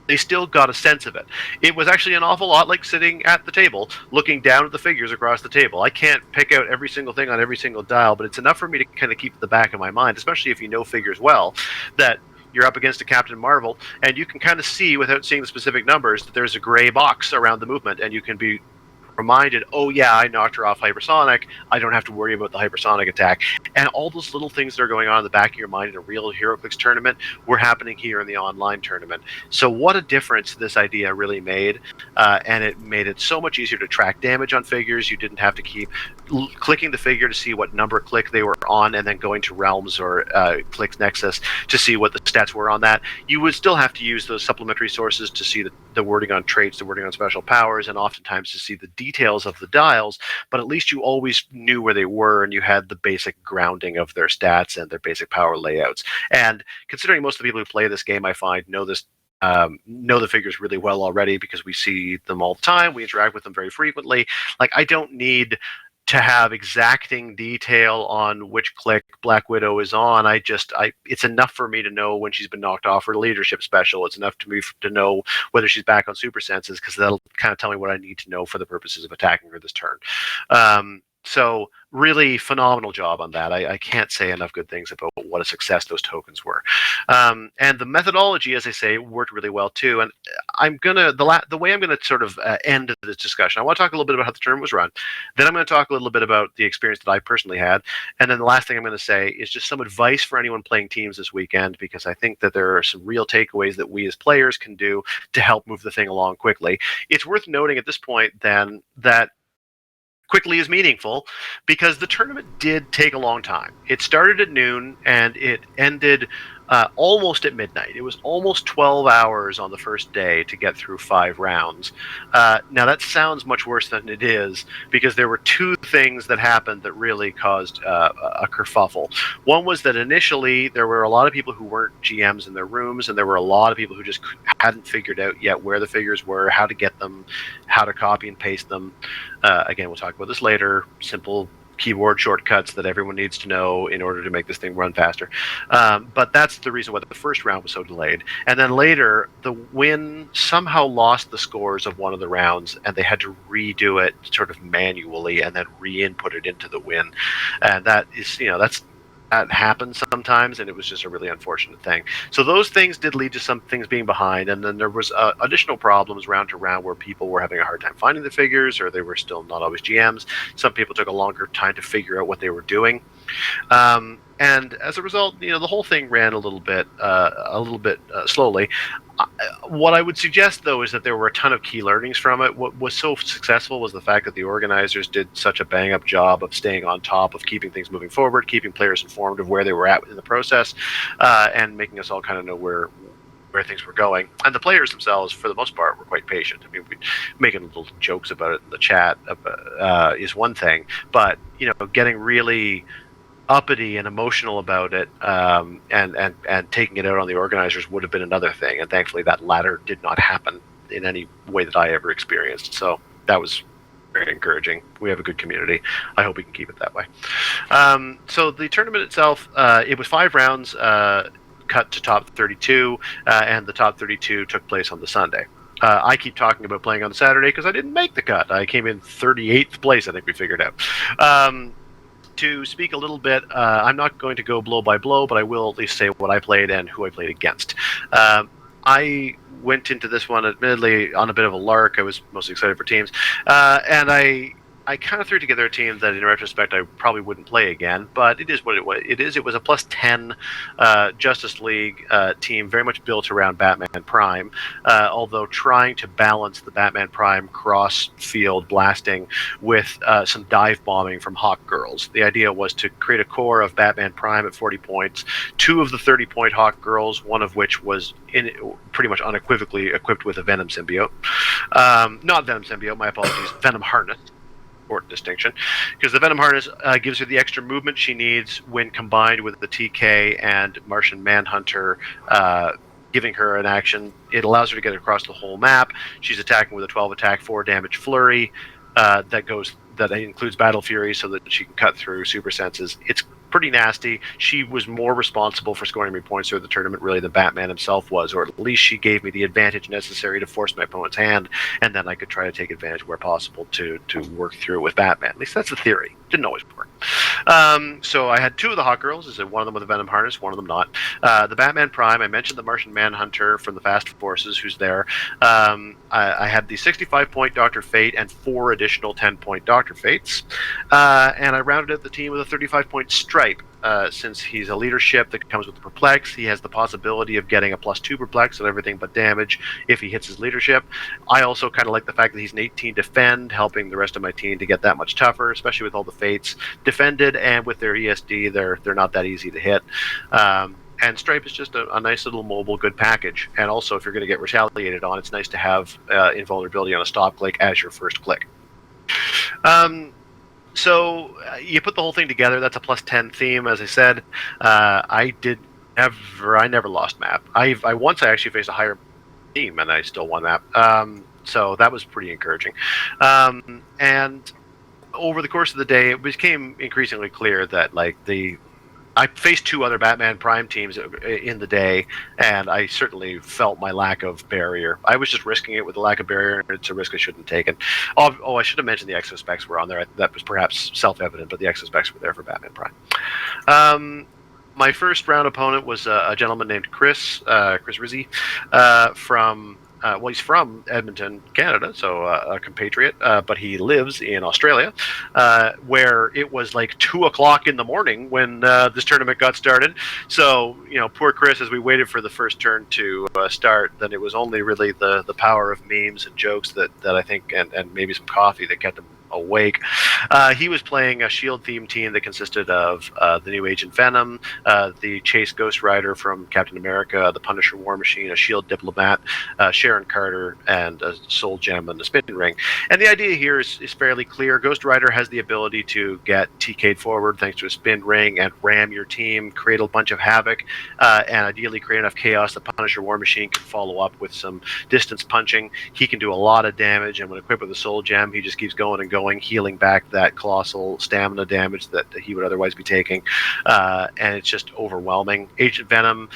They still got a sense of it. It was actually an awful lot like sitting at the table, looking down at the figures across the table. I can't pick out every single thing on every single dial, but it's enough for me to kind of keep at the back of my mind, especially if you know figures well, that you're up against a Captain Marvel, and you can kind of see, without seeing the specific numbers, that there's a gray box around the movement, and you can be reminded, oh yeah, I knocked her off hypersonic, I don't have to worry about the hypersonic attack. And all those little things that are going on in the back of your mind in a real Heroclix tournament were happening here in the online tournament. So what a difference this idea really made, and it made it so much easier to track damage on figures. You didn't have to keep clicking the figure to see what number click they were on and then going to Realms or Clixnexus to see what the stats were on that. You would still have to use those supplementary sources to see the wording on traits, the wording on special powers, and oftentimes to see the details of the dials, but at least you always knew where they were and you had the basic grounding of their stats and their basic power layouts. And considering most of the people who play this game, I find, know the figures really well already because we see them all the time, we interact with them very frequently. Like, I don't need to have exacting detail on which click Black Widow is on. It's enough for me to know when she's been knocked off her leadership special. It's enough to me to know whether she's back on super senses, because that'll kind of tell me what I need to know for the purposes of attacking her this turn. So really phenomenal job on that. I can't say enough good things about what a success those tokens were. And the methodology, as I say, worked really well too. And the way I'm gonna sort of end this discussion, I want to talk a little bit about how the tournament was run. Then I'm going to talk a little bit about the experience that I personally had. And then the last thing I'm going to say is just some advice for anyone playing teams this weekend, because I think that there are some real takeaways that we as players can do to help move the thing along quickly. It's worth noting at this point then that quickly is meaningful because the tournament did take a long time. It started at noon and it ended almost at midnight. It was almost 12 hours on the first day to get through 5 rounds. Now that sounds much worse than it is because there were 2 things that happened that really caused a kerfuffle. One was that initially there were a lot of people who weren't GMs in their rooms, and there were a lot of people who just hadn't figured out yet where the figures were, how to get them, how to copy and paste them. Again, we'll talk about this later. Simple keyboard shortcuts that everyone needs to know in order to make this thing run faster. But that's the reason why the first round was so delayed. And then later, the win somehow lost the scores of one of the rounds, and they had to redo it sort of manually and then re-input it into the win. And that is, that happens sometimes, and it was just a really unfortunate thing. So those things did lead to some things being behind, and then there was additional problems round to round where people were having a hard time finding the figures, or they were still not always GMs. Some people took a longer time to figure out what they were doing. And as a result, the whole thing ran a little bit slowly. What I would suggest, though, is that there were a ton of key learnings from it. What was so successful was the fact that the organizers did such a bang-up job of staying on top of keeping things moving forward, keeping players informed of where they were at in the process, and making us all kind of know where things were going. And the players themselves, for the most part, were quite patient. I mean, making little jokes about it in the chat is one thing, but getting really uppity and emotional about it, and taking it out on the organizers would have been another thing. And thankfully, that latter did not happen in any way that I ever experienced. So that was very encouraging. We have a good community. I hope we can keep it that way. So the tournament itself, it was 5 rounds, cut to top 32, and the top 32 took place on the Sunday. I keep talking about playing on the Saturday because I didn't make the cut. I came in 38th place, I think we figured out. To speak a little bit, I'm not going to go blow by blow, but I will at least say what I played and who I played against. I went into this one admittedly on a bit of a lark. I was mostly excited for teams, and I kind of threw together a team that, in retrospect, I probably wouldn't play again. But it is what it was. It is. It was a +10 Justice League team, very much built around Batman Prime, although trying to balance the Batman Prime cross-field blasting with some dive bombing from Hawk Girls. The idea was to create a core of Batman Prime at 40 points, 2 of the 30-point Hawk Girls, one of which was pretty much unequivocally equipped with a Venom symbiote. Not Venom symbiote, my apologies, Venom harness. Important distinction, because the Venom harness gives her the extra movement she needs when combined with the TK and Martian Manhunter giving her an action. It allows her to get across the whole map. She's attacking with a 12 attack, 4 damage flurry that includes Battle Fury, so that she can cut through super senses. It's pretty nasty. She was more responsible for scoring me points through the tournament, really, than Batman himself was, or at least she gave me the advantage necessary to force my opponent's hand, and then I could try to take advantage where possible to work through it with Batman. At least that's the theory. Didn't always work. So I had 2 of the Hawk Girls. Is one of them with a Venom harness, one of them not. The Batman Prime, I mentioned the Martian Manhunter from the Fast Forces, who's there. I had the 65-point Dr. Fate and 4 additional 10-point Dr. Fates. And I rounded out the team with a 35-point Stripe. Since he's a leadership that comes with the Perplex, he has the possibility of getting a +2 Perplex and everything but damage if he hits his leadership. I also kind of like the fact that he's an 18 defend, helping the rest of my team to get that much tougher, especially with all the Fates defended, and with their ESD, they're not that easy to hit. And Stripe is just a nice little mobile, good package. And also, if you're going to get retaliated on, it's nice to have invulnerability on a stop click as your first click. So you put the whole thing together. That's a +10 theme, as I said. I never lost map. I actually faced a higher team, and I still won map. So that was pretty encouraging. And over the course of the day, it became increasingly clear that I faced 2 other Batman Prime teams in the day, and I certainly felt my lack of barrier. I was just risking it with the lack of barrier, and it's a risk I shouldn't have taken. Oh, I should have mentioned the exospecs were on there. That was perhaps self-evident, but the exospecs were there for Batman Prime. My first round opponent was a gentleman named Chris Rizzi, from... he's from Edmonton, Canada, so a compatriot, but he lives in Australia, where it was like 2 o'clock in the morning when this tournament got started. So, poor Chris, as we waited for the first turn to start, then it was only really the power of memes and jokes that I think, and maybe some coffee, that kept him awake. He was playing a Shield-themed team that consisted of the new Agent Venom, the Chase Ghost Rider from Captain America, the Punisher War Machine, a Shield Diplomat, Sharon Carter, and a Soul Gem and a Spin Ring. And the idea here is fairly clear. Ghost Rider has the ability to get TK'd forward thanks to a Spin Ring and ram your team, create a bunch of havoc, and ideally create enough chaos that Punisher War Machine can follow up with some distance punching. He can do a lot of damage, and when equipped with a Soul Gem, he just keeps going and going, healing back that colossal stamina damage that he would otherwise be taking. And it's just overwhelming. Agent Venom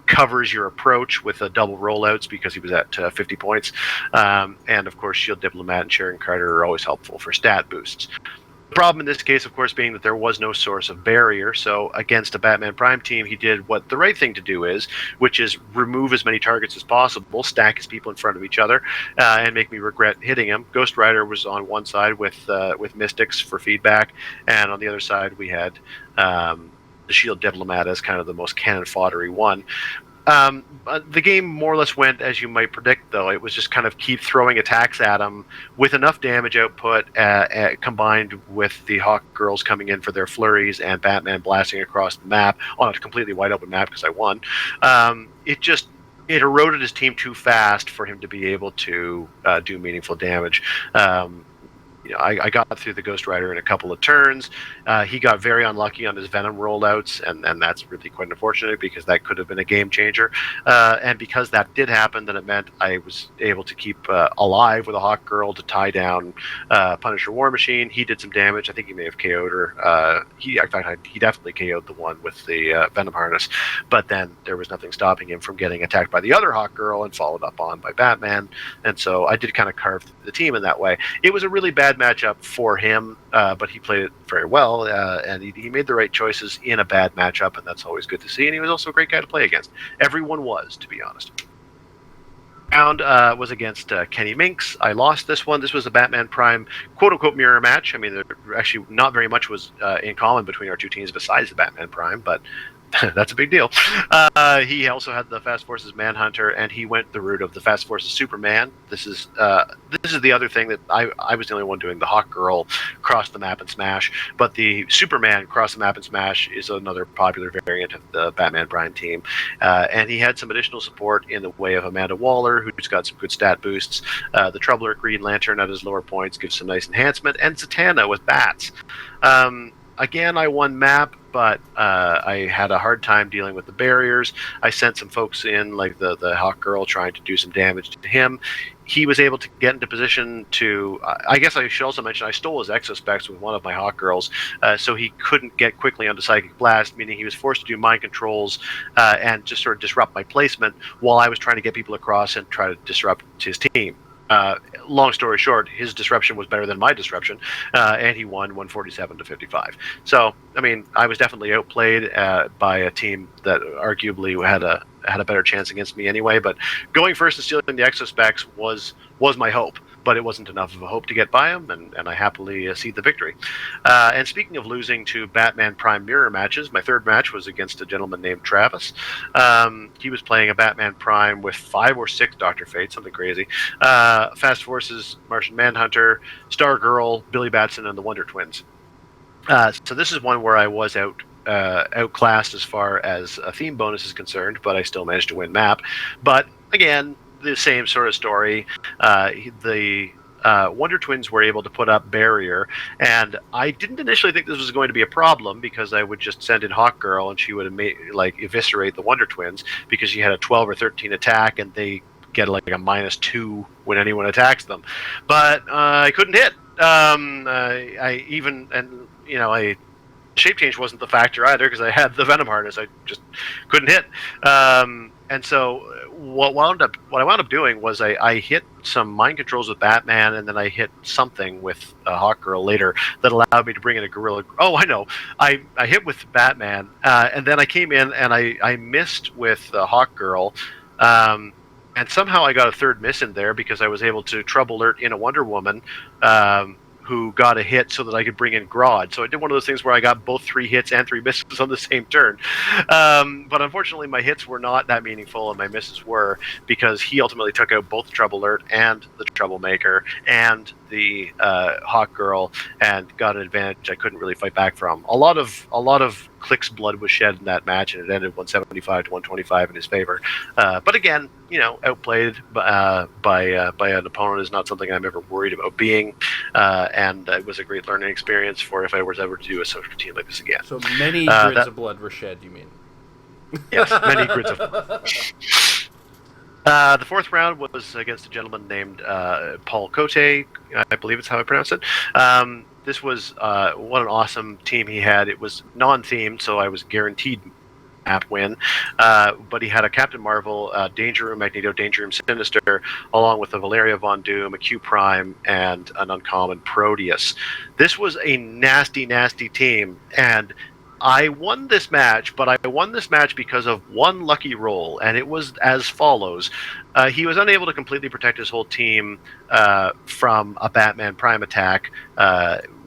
covers your approach with double rollouts because he was at 50 points. And of course, Shield Diplomat and Sharon Carter are always helpful for stat boosts. The problem in this case, of course, being that there was no source of barrier. So against a Batman Prime team, he did what the right thing to do is, which is remove as many targets as possible, stack his people in front of each other, and make me regret hitting him. Ghost Rider was on one side with Mystics for feedback, and on the other side we had the Shield Diplomat as kind of the most cannon foddery one. The game more or less went as you might predict, though. It was just kind of keep throwing attacks at him with enough damage output, combined with the Hawk Girls coming in for their flurries and Batman blasting across the map on a completely wide open map because I won. It eroded his team too fast for him to be able to do meaningful damage. I got through the Ghost Rider in a couple of turns. He got very unlucky on his Venom rollouts, and that's really quite unfortunate because that could have been a game changer. And because that did happen, then it meant I was able to keep alive with a Hawk Girl to tie down Punisher War Machine. He did some damage. I think he may have KO'd her. He definitely KO'd the one with the Venom harness. But then there was nothing stopping him from getting attacked by the other Hawk Girl and followed up on by Batman. And so I did kind of carve the team in that way. It was a really bad matchup for him, but he played it very well, and he made the right choices in a bad matchup, and that's always good to see. And he was also a great guy to play against. Everyone was, to be honest. round was against Kenny Minks. I lost this one. This was a Batman Prime quote-unquote mirror match. I mean, there actually not very much was in common between our two teams besides the Batman Prime, but that's a big deal. He also had the Fast Forces Manhunter, and he went the route of the Fast Forces Superman. This is the other thing that I was the only one doing the Hawk Girl cross the map and smash, but the Superman cross the map and smash is another popular variant of the Batman Prime team. And he had some additional support in the way of Amanda Waller, who's got some good stat boosts. The Troubler Green Lantern at his lower points gives some nice enhancement, and Zatanna with bats. Again, I won map, but I had a hard time dealing with the barriers. I sent some folks in, like the Hawk Girl, trying to do some damage to him. He was able to get into position to... I guess I should also mention I stole his Exospecs with one of my Hawk Girls, so he couldn't get quickly onto Psychic Blast, meaning he was forced to do mind controls and just sort of disrupt my placement while I was trying to get people across and try to disrupt his team. Long story short, his disruption was better than my disruption, and he won 147 to 55. So, I mean, I was definitely outplayed by a team that arguably had a better chance against me anyway. But going first and stealing the Exospecs was my hope, but it wasn't enough of a hope to get by him, and I happily cede the victory. And speaking of losing to Batman Prime mirror matches, my third match was against a gentleman named Travis. He was playing a Batman Prime with 5 or 6 Dr. Fate, something crazy. Fast Forces, Martian Manhunter, Stargirl, Billy Batson, and the Wonder Twins. So this is one where I was outclassed as far as a theme bonus is concerned, but I still managed to win map. But again, the same sort of story. The Wonder Twins were able to put up barrier, and I didn't initially think this was going to be a problem because I would just send in Hawk Girl and she would eviscerate the Wonder Twins because she had a 12 or 13 attack and they get like a -2 when anyone attacks them. But I couldn't hit. Shape change wasn't the factor either because I had the Venom harness. I just couldn't hit. And so what I wound up doing was I hit some mind controls with Batman, and then I hit something with Hawk Girl later that allowed me to bring in a Gorilla. Oh, I know. I hit with Batman, and then I came in and I missed with Hawk Girl. And somehow I got a third miss in there because I was able to trouble alert in a Wonder Woman who got a hit so that I could bring in Grodd. So I did one of those things where I got both 3 hits and 3 misses on the same turn. But unfortunately, my hits were not that meaningful, and my misses were because he ultimately took out both the Trouble Alert and the Troublemaker and the Hawk Girl and got an advantage I couldn't really fight back from. A lot of Clix's blood was shed in that match, and it ended 175 to 125 in his favor. But again, outplayed by an opponent is not something I'm ever worried about being, and it was a great learning experience for if I was ever to do a social team like this again. So many grids of blood were shed, you mean? Yes, many grids of blood. The fourth round was against a gentleman named Paul Cote, I believe it's how I pronounce it. This was what an awesome team he had. It was non-themed, so I was guaranteed map win. But he had a Captain Marvel, Danger Room Magneto, Danger Room Sinister, along with a Valeria Von Doom, a Q Prime, and an uncommon Proteus. This was a nasty, nasty team, and I won this match, but I won this match because of one lucky roll, and it was as follows. He was unable to completely protect his whole team from a Batman Prime attack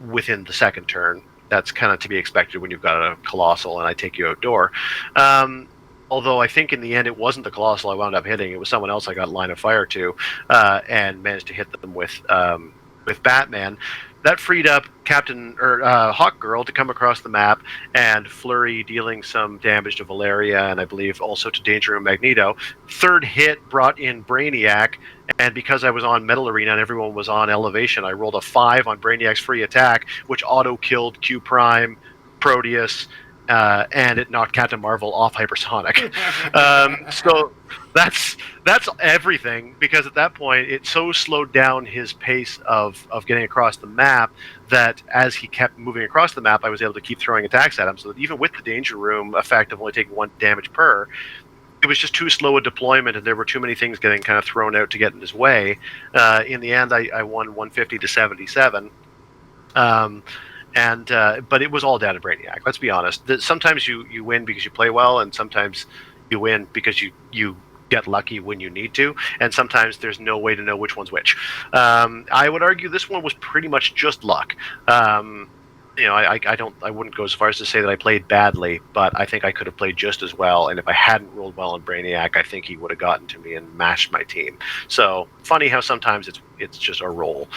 within the second turn. That's kind of to be expected when you've got a Colossal and I take you outdoor. Although I think in the end it wasn't the Colossal I wound up hitting. It was someone else I got line of fire to and managed to hit them with Batman. That freed up Hawk Girl to come across the map and Flurry, dealing some damage to Valeria and I believe also to Danger Room Magneto. Third hit brought in Brainiac, and because I was on Metal Arena and everyone was on Elevation, I rolled a 5 on Brainiac's free attack, which auto-killed Q Prime, Proteus, and it knocked Captain Marvel off hypersonic. So that's everything, because at that point it so slowed down his pace of getting across the map that as he kept moving across the map, I was able to keep throwing attacks at him, so that even with the Danger Room effect of only taking 1 damage per, it was just too slow a deployment, and there were too many things getting kind of thrown out to get in his way. In the end, I won 150 to 77. But it was all down to Brainiac. Let's be honest. Sometimes you win because you play well, and sometimes you win because you get lucky when you need to, and sometimes there's no way to know which one's which. I would argue this one was pretty much just luck. I wouldn't go as far as to say that I played badly, but I think I could have played just as well. And if I hadn't rolled well on Brainiac, I think he would have gotten to me and mashed my team. So funny how sometimes it's just a roll.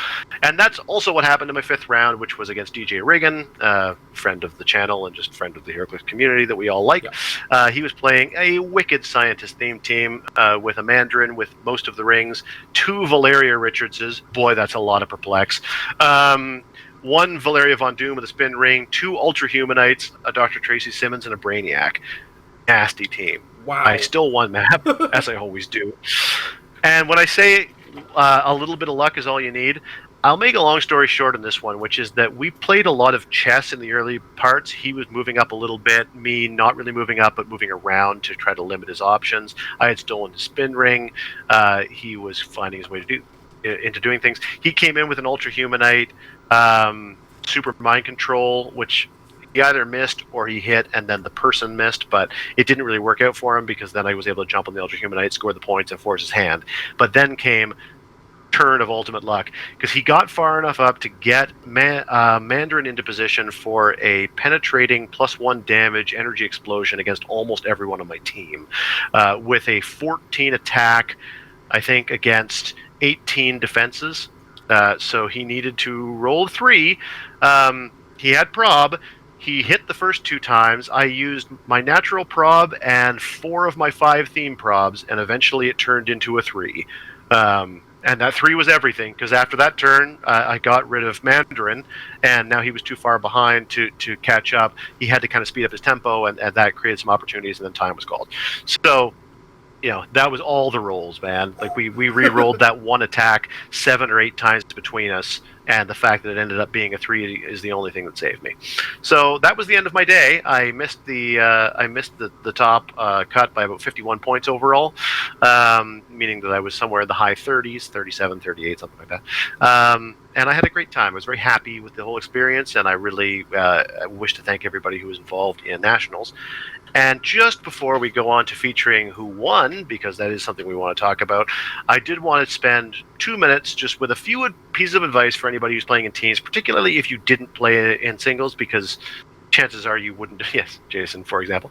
And that's also what happened in my 5th round, which was against DJ Reagan, friend of the channel and just friend of the Heroclix community that we all like. Yeah. He was playing a wicked scientist themed team with a Mandarin with most of the rings, 2 Valeria Richardses. Boy, that's a lot of perplex. 1 Valeria Von Doom with a spin ring, 2 Ultra Humanites, a Dr. Tracy Simmons, and a Brainiac. Nasty team. Wow. I still won map, as I always do. And when I say a little bit of luck is all you need, I'll make a long story short on this one, which is that we played a lot of chess in the early parts. He was moving up a little bit, me not really moving up, but moving around to try to limit his options. I had stolen the spin ring. He was finding his way into doing things. He came in with an Ultra Humanite, super mind control, which he either missed or he hit and then the person missed, but it didn't really work out for him because then I was able to jump on the Ultra Humanite, score the points, and force his hand. But then came turn of ultimate luck because he got far enough up to get Mandarin into position for a penetrating +1 damage energy explosion against almost everyone on my team, with a 14 attack, I think, against 18 defenses. So he needed to roll 3. He had prob. He hit the first 2 times. I used my natural prob and 4 of my 5 theme probs, and eventually it turned into a 3. And that 3 was everything, because after that turn, I got rid of Mandarin, and now he was too far behind to catch up. He had to kind of speed up his tempo, and that created some opportunities, and then time was called. So, that was all the rolls, man. Like, we re-rolled that 1 attack 7 or 8 times between us, and the fact that it ended up being a 3 is the only thing that saved me. So that was the end of my day. I missed the top cut by about 51 points overall, meaning that I was somewhere in the high 30s, 37, 38, something like that. And I had a great time. I was very happy with the whole experience, and I really wish to thank everybody who was involved in Nationals. And just before we go on to featuring who won, because that is something we want to talk about, I did want to spend 2 minutes just with a few pieces of advice for anybody who's playing in teams, particularly if you didn't play in singles, because chances are you wouldn't, yes, Jason, for example,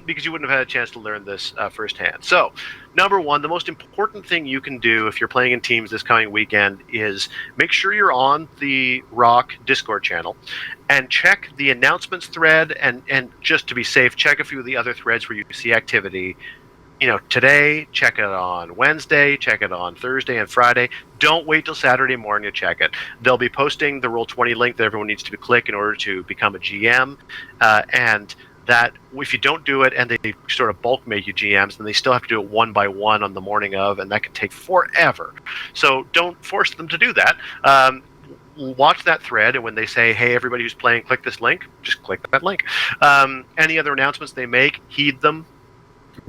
because you wouldn't have had a chance to learn this firsthand. So, number 1, the most important thing you can do if you're playing in teams this coming weekend is make sure you're on the ROC Discord channel and check the announcements thread, and just to be safe, check a few of the other threads where you see activity. Today, check it on Wednesday, check it on Thursday and Friday. Don't wait till Saturday morning to check it. They'll be posting the Roll20 link that everyone needs to click in order to become a GM. And that if you don't do it and they sort of bulk make you GMs, then they still have to do it 1 by 1 on the morning of, and that can take forever. So don't force them to do that. Watch that thread, and when they say, hey, everybody who's playing, click this link, just click that link. Any other announcements they make, heed them.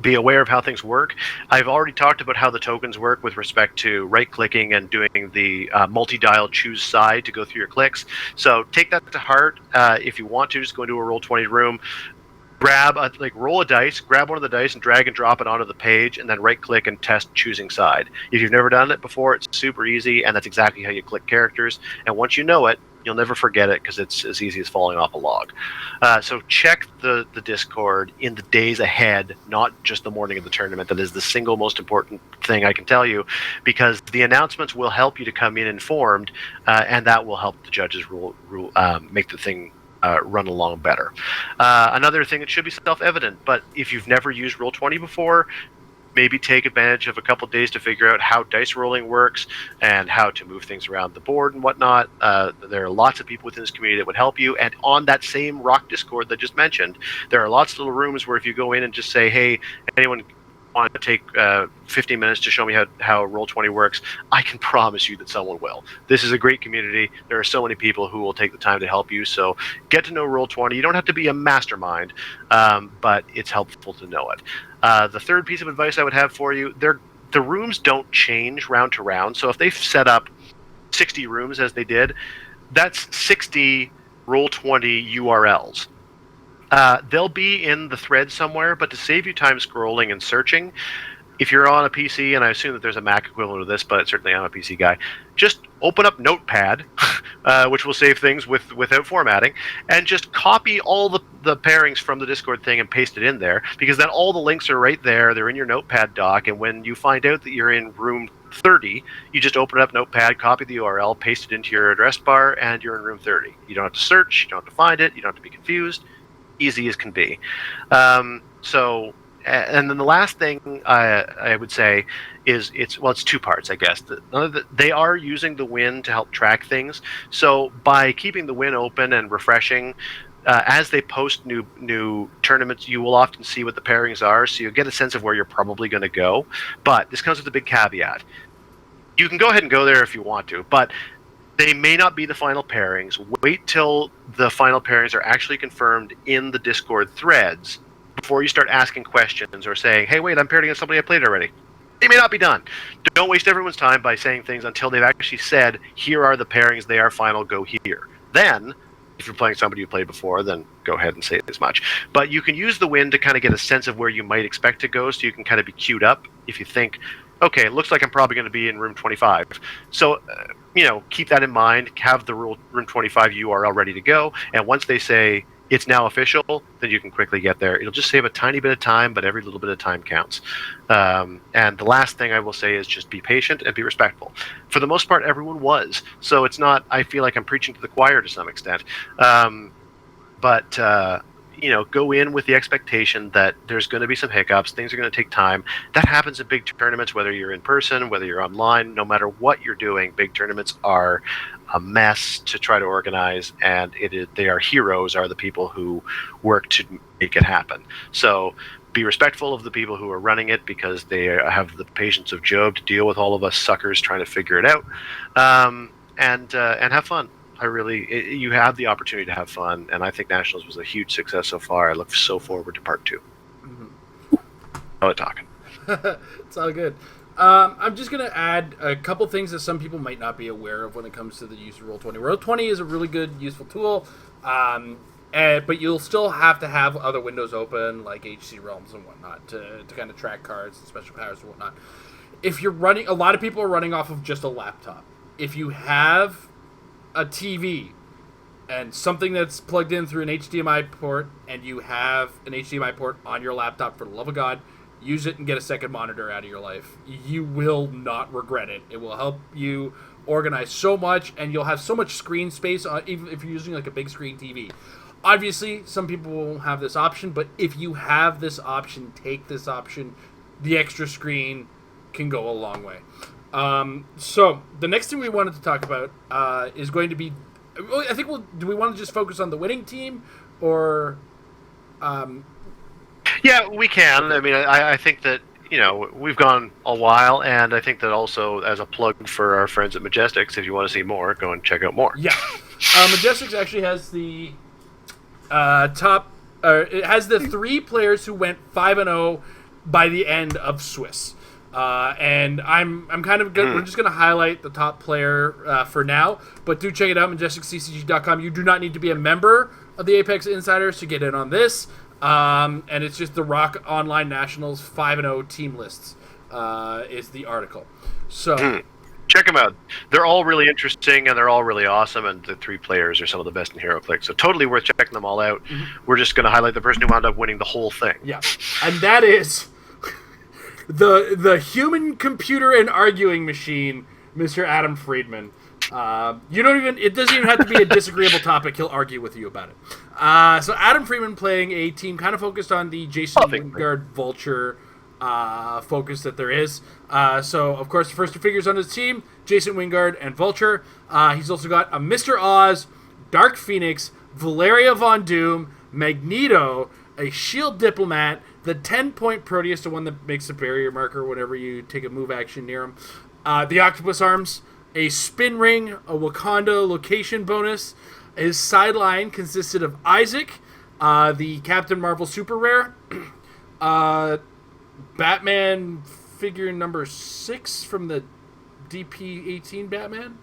Be aware of how things work. I've already talked about how the tokens work with respect to right-clicking and doing the multi-dial choose side to go through your clicks. So take that to heart. If you want to, just go into a Roll20 room, roll a dice, grab one of the dice and drag and drop it onto the page, and then right-click and test choosing side. If you've never done it before, it's super easy, and that's exactly how you click characters. And once you know it, you'll never forget it because it's as easy as falling off a log. So check the Discord in the days ahead, not just the morning of the tournament. That is the single most important thing I can tell you, because the announcements will help you to come in informed, and that will help the judges make the thing run along better. Another thing that should be self-evident, but if you've never used Roll20 before, maybe take advantage of a couple of days to figure out how dice rolling works and how to move things around the board and whatnot. There are lots of people within this community that would help you. And on that same ROC Discord that I just mentioned, there are lots of little rooms where if you go in and just say, hey, anyone want to take 15 minutes to show me how Roll20 works, I can promise you that someone will. This is a great community. There are so many people who will take the time to help you. So get to know Roll20. You don't have to be a mastermind, but it's helpful to know it. The third piece of advice I would have for you, the rooms don't change round to round. So if they've set up 60 rooms as they did, that's 60 Roll20 URLs. They'll be in the thread somewhere, but to save you time scrolling and searching, if you're on a PC, and I assume that there's a Mac equivalent of this, but certainly I'm a PC guy, just open up Notepad, which will save things without formatting, and just copy all the pairings from the Discord thing and paste it in there, because then all the links are right there. They're in your Notepad doc, and when you find out that you're in room 30, you just open up Notepad, copy the URL, paste it into your address bar, and you're in room 30. You don't have to search, you don't have to find it, you don't have to be confused. Easy as can be. And then the last thing I would say is it's two parts, I guess. They are using the win to help track things. So by keeping the win open and refreshing, as they post new tournaments, you will often see what the pairings are, so you'll get a sense of where you're probably going to go. But this comes with a big caveat. You can go ahead and go there if you want to, but they may not be the final pairings. Wait till the final pairings are actually confirmed in the Discord threads before you start asking questions or saying, hey, wait, I'm paired against somebody I played already. They may not be done. Don't waste everyone's time by saying things until they've actually said, here are the pairings, they are final, go here. Then, if you're playing somebody you played before, then go ahead and say as much. But you can use the win to kind of get a sense of where you might expect to go, so you can kind of be queued up if you think, okay, it looks like I'm probably going to be in room 25. So, keep that in mind, have the room 25 URL ready to go, and once they say, it's now official, then you can quickly get there. It'll just save a tiny bit of time, but every little bit of time counts. And the last thing I will say is just be patient and be respectful. For the most part, everyone was. So it's not, I feel like I'm preaching to the choir to some extent. But go in with the expectation that there's going to be some hiccups. Things are going to take time. That happens in big tournaments, whether you're in person, whether you're online, no matter what you're doing. Big tournaments are a mess to try to organize, and they are heroes, are the people who work to make it happen. So be respectful of the people who are running it, because they have the patience of Job to deal with all of us suckers trying to figure it out, and have fun. You have the opportunity to have fun, and I think Nationals was a huge success so far. I look so forward to part 2. Mm-hmm. I'm talking. It's all good. I'm just going to add a couple things that some people might not be aware of when it comes to the use of Roll20. Roll20 is a really good, useful tool, but you'll still have to have other windows open, like HC Realms and whatnot, to kind of track cards and special powers and whatnot. If you're running, a lot of people are running off of just a laptop. If you have a TV and something that's plugged in through an HDMI port, and you have an HDMI port on your laptop, for the love of God, use it and get a second monitor out of your life. You will not regret it. It will help you organize so much, and you'll have so much screen space, even if you're using like a big screen TV. Obviously, some people won't have this option, but if you have this option, take this option. The extra screen can go a long way. So the next thing we wanted to talk about is going to be, I think do we want to just focus on the winning team, or Yeah, we can. I mean, I think that, we've gone a while, and I think that also, as a plug for our friends at Majestics, if you want to see more, go and check out more. Yeah. Majestics actually has the it has the 3 players who went 5-0 by the end of Swiss. And I'm kind of good. We're just going to highlight the top player for now, but do check it out, MajesticCCG.com. You do not need to be a member of the Apex Insiders to get in on this. And it's just the ROC Online Nationals 5-0 team lists is the article. So check them out. They're all really interesting, and they're all really awesome, and the 3 players are some of the best in Heroclix. So totally worth checking them all out. Mm-hmm. We're just going to highlight the person who wound up winning the whole thing. Yeah, and that is the human computer and arguing machine, Mr. Adam Friedman. It doesn't even have to be a disagreeable topic. He'll argue with you about it. So Adam Friedman playing a team kind of focused on the Jason Wingard Vulture focus that there is. So, of course, the first 2 figures on his team, Jason Wingard and Vulture. He's also got a Mr. Oz, Dark Phoenix, Valeria Von Doom, Magneto, a Shield Diplomat, the 10-point Proteus, the one that makes the barrier marker whenever you take a move action near him, the Octopus Arms, a Spin Ring, a Wakanda location bonus. His sideline consisted of Isaac, the Captain Marvel Super Rare, Batman figure number 6 from the DP18 Batman.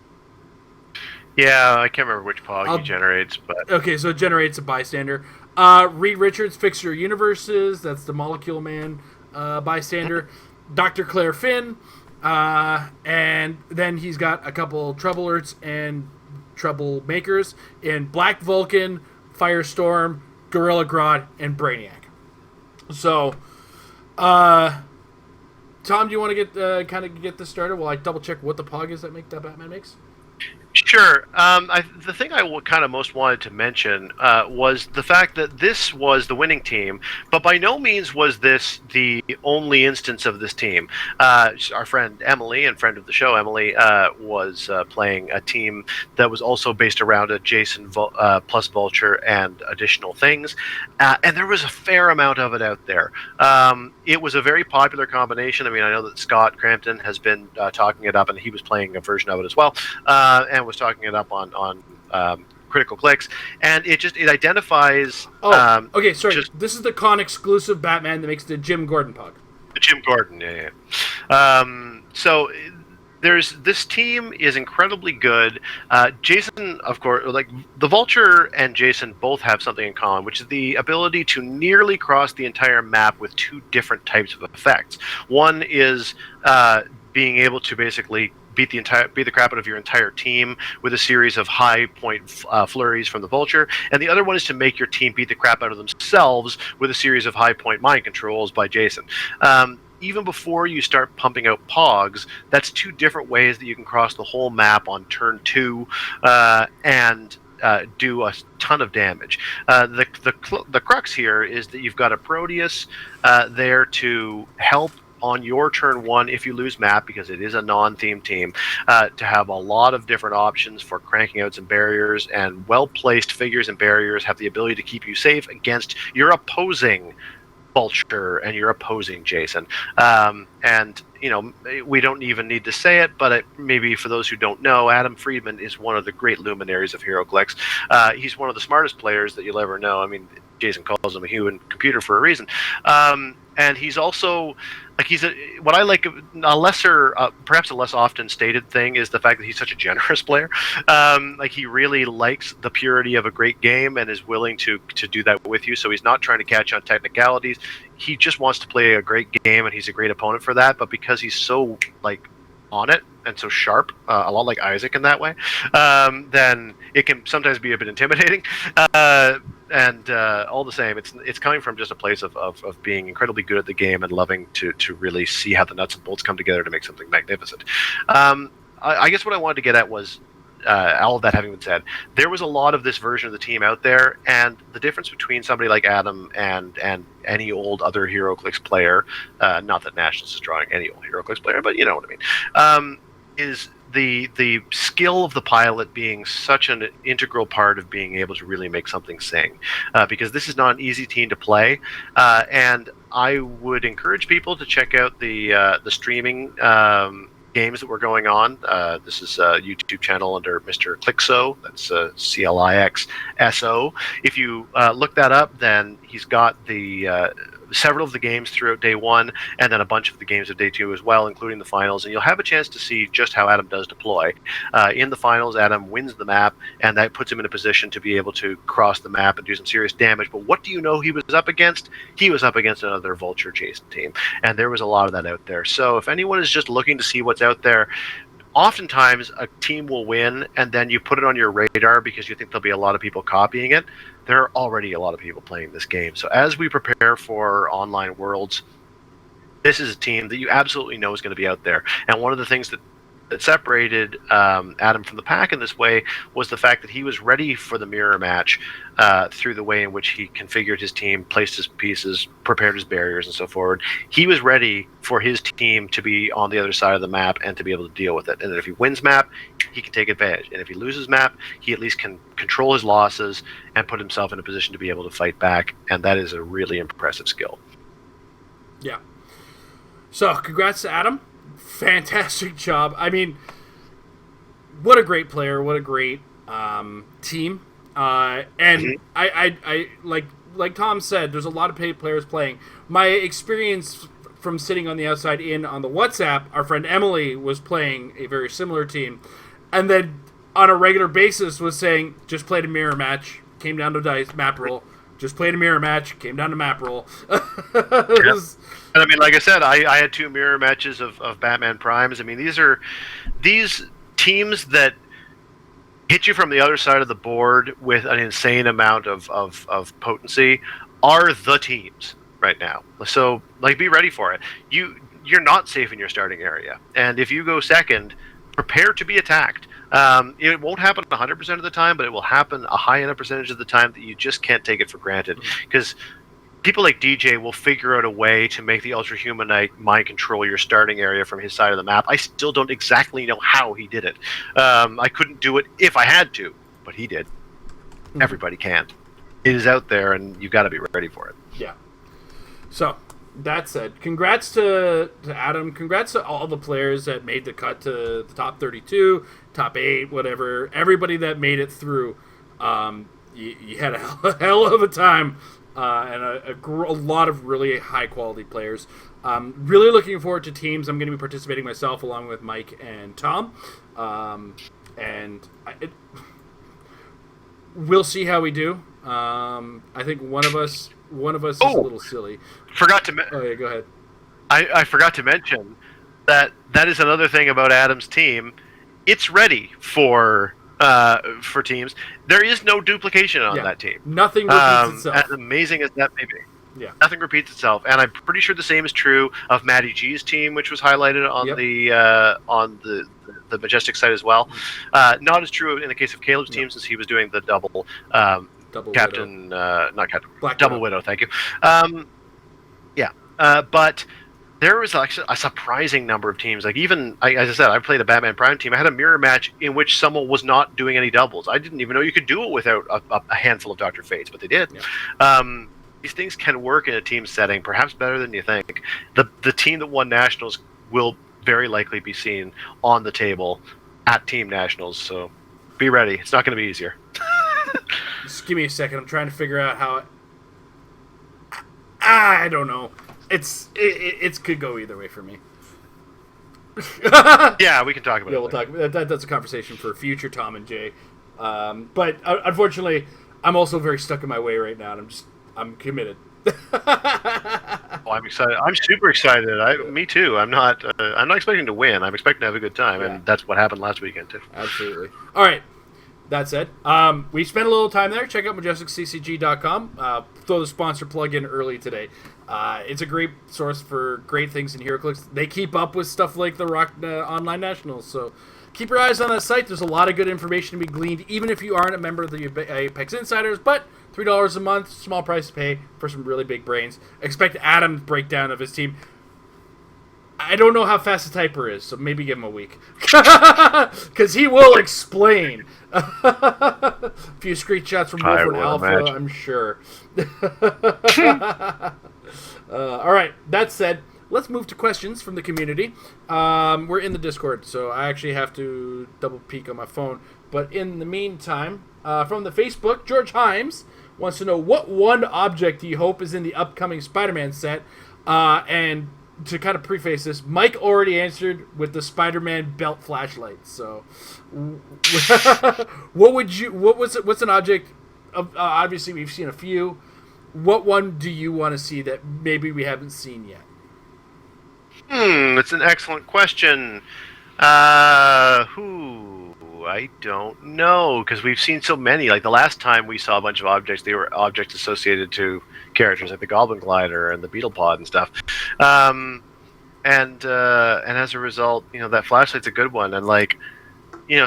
Yeah, I can't remember which pog he generates, but okay, so it generates a bystander. Reed Richards, Fixer Universes, that's the Molecule Man bystander. Dr. Claire Finn, and then he's got a couple Troublers and Troublemakers in Black Vulcan, Firestorm, Gorilla Grodd, and Brainiac. So, Tom, do you want to get kind of get this started while I double check what the pog is that Batman makes? Sure. The thing I kind of most wanted to mention was the fact that this was the winning team, but by no means was this the only instance of this team. Our friend Emily, and friend of the show Emily, was playing a team that was also based around a Jason plus Vulture and additional things, and there was a fair amount of it out there. It was a very popular combination. I mean, I know that Scott Crampton has been talking it up, and he was playing a version of it as well. And was talking it up on Critical Clicks, and it identifies. Okay, sorry. This is the con exclusive Batman that makes the Jim Gordon pug. The Jim Gordon, yeah. So this team is incredibly good. Jason, of course, like the Vulture and Jason both have something in common, which is the ability to nearly cross the entire map with two different types of effects. One is being able to basically beat the crap out of your entire team with a series of high point flurries from the Vulture, and the other one is to make your team beat the crap out of themselves with a series of high point mind controls by Jason. Even before you start pumping out pogs, that's two different ways that you can cross the whole map on turn 2 and do a ton of damage. The crux here is that you've got a Proteus there to help on your turn 1 if you lose map, because it is a non-themed team, to have a lot of different options for cranking out some barriers, and well-placed figures and barriers have the ability to keep you safe against your opposing Vulture and your opposing Jason. And you know, we don't even need to say it, but maybe for those who don't know, Adam Friedman is one of the great luminaries of Heroclix. He's one of the smartest players that you'll ever know. I mean, Jason calls him a human computer for a reason. And he's also like what I like a lesser, perhaps a less often stated thing is the fact that he's such a generous player. Like he really likes the purity of a great game and is willing to do that with you. So he's not trying to catch on technicalities. He just wants to play a great game, and he's a great opponent for that. But because he's so like on it and so sharp, a lot like Isaac in that way, then it can sometimes be a bit intimidating. And all the same, it's coming from just a place of being incredibly good at the game and loving to really see how the nuts and bolts come together to make something magnificent. I guess what I wanted to get at was, all of that having been said, there was a lot of this version of the team out there, and the difference between somebody like Adam and any old other HeroClix player, not that Nationals is drawing any old HeroClix player, but you know what I mean, is the skill of the pilot being such an integral part of being able to really make something sing, because this is not an easy team to play, and I would encourage people to check out the streaming games that were going on. This is a YouTube channel under Mr. Clixo. That's CLIXSO. If you look that up, then he's got the several of the games throughout day 1, and then a bunch of the games of day 2 as well, including the finals, and you'll have a chance to see just how Adam does deploy. In the finals, Adam wins the map, and that puts him in a position to be able to cross the map and do some serious damage. But what do you know he was up against? He was up against another Vulture Jason team, and there was a lot of that out there. So if anyone is just looking to see what's out there, oftentimes a team will win, and then you put it on your radar because you think there'll be a lot of people copying it. There are already a lot of people playing this game. So as we prepare for online worlds, this is a team that you absolutely know is going to be out there. And one of the things that separated Adam from the pack in this way was the fact that he was ready for the mirror match through the way in which he configured his team, placed his pieces, prepared his barriers, and so forward. He was ready for his team to be on the other side of the map and to be able to deal with it. And that if he wins map, he can take advantage. And if he loses map, he at least can control his losses and put himself in a position to be able to fight back. And that is a really impressive skill. Yeah. So, congrats to Adam. Fantastic job. I mean, what a great player. What a great team. And I like Tom said, there's a lot of paid players playing. My experience from sitting on the outside in on the WhatsApp, our friend Emily was playing a very similar team, and then on a regular basis was saying, just played a mirror match, came down to dice, map roll, Just played a mirror match. Came down to map roll. Yep. And I mean, like I said, I had 2 mirror matches of Batman Primes. I mean, these teams that hit you from the other side of the board with an insane amount of potency are the teams right now. So, like, be ready for it. You're not safe in your starting area, and if you go second, prepare to be attacked. It won't happen 100% of the time, but it will happen a high enough percentage of the time that you just can't take it for granted. Because people like DJ will figure out a way to make the Ultra Humanite mind control your starting area from his side of the map. I still don't exactly know how he did it. I couldn't do it if I had to, but he did. Everybody can. It is out there, and you've got to be ready for it. Yeah. So, that said, congrats to Adam. Congrats to all the players that made the cut to the top 32, top 8, whatever. Everybody that made it through. You had a hell of a time. And a lot of really high-quality players. Really looking forward to teams. I'm going to be participating myself along with Mike and Tom. We'll see how we do. I think one of us is a little silly. Oh, yeah, go ahead. I forgot to mention that is another thing about Adam's team. It's ready for teams. There is no duplication on that team. Nothing repeats itself. As amazing as that may be. Yeah. Nothing repeats itself. And I'm pretty sure the same is true of Matty G's team, which was highlighted on the Majestic site as well. Not as true in the case of Caleb's team, since he was doing the double Captain Widow. Not Captain Black Double Widow, thank you. But there was actually a surprising number of teams. Like, even, as I said, I played a Batman Prime team. I had a mirror match in which someone was not doing any doubles. I didn't even know you could do it without a handful of Dr. Fates, but they did. Yeah. These things can work in a team setting, perhaps better than you think. The team that won Nationals will very likely be seen on the table at Team Nationals, so be ready. It's not going to be easier. Just give me a second. I'm trying to figure out how I don't know. It could go either way for me. Yeah, we can talk about it. Yeah, we'll talk. That's a conversation for future Tom and Jay. But unfortunately, I'm also very stuck in my way right now, and I'm committed. I'm excited. I'm super excited. Me too. I'm not expecting to win. I'm expecting to have a good time, and that's what happened last weekend too. Absolutely. All right. That said, we spent a little time there. Check out MajesticCCG.com. Throw the sponsor plug in early today. It's a great source for great things in Heroclix. They keep up with stuff like the ROC Online Nationals, so keep your eyes on that site. There's a lot of good information to be gleaned, even if you aren't a member of the Apex Insiders. But $3 a month, small price to pay for some really big brains. Expect Adam's breakdown of his team. I don't know how fast the typer is, so maybe give him a week. Because he will explain. A few screenshots from Wolford Alpha, imagine. I'm sure. All right, that said, let's move to questions from the community. We're in the Discord, so I actually have to double peek on my phone. But in the meantime, from the Facebook, George Himes wants to know, what one object do you hope is in the upcoming Spider-Man set? And to kind of preface this, Mike already answered with the Spider-Man belt flashlight. So, what's an object? Obviously, we've seen a few. What one do you want to see that maybe we haven't seen yet? It's an excellent question. I don't know, because we've seen so many. Like, the last time we saw a bunch of objects, they were objects associated to characters like the Goblin Glider and the Beetle Pod and stuff. And as a result, that flashlight's a good one. And, like,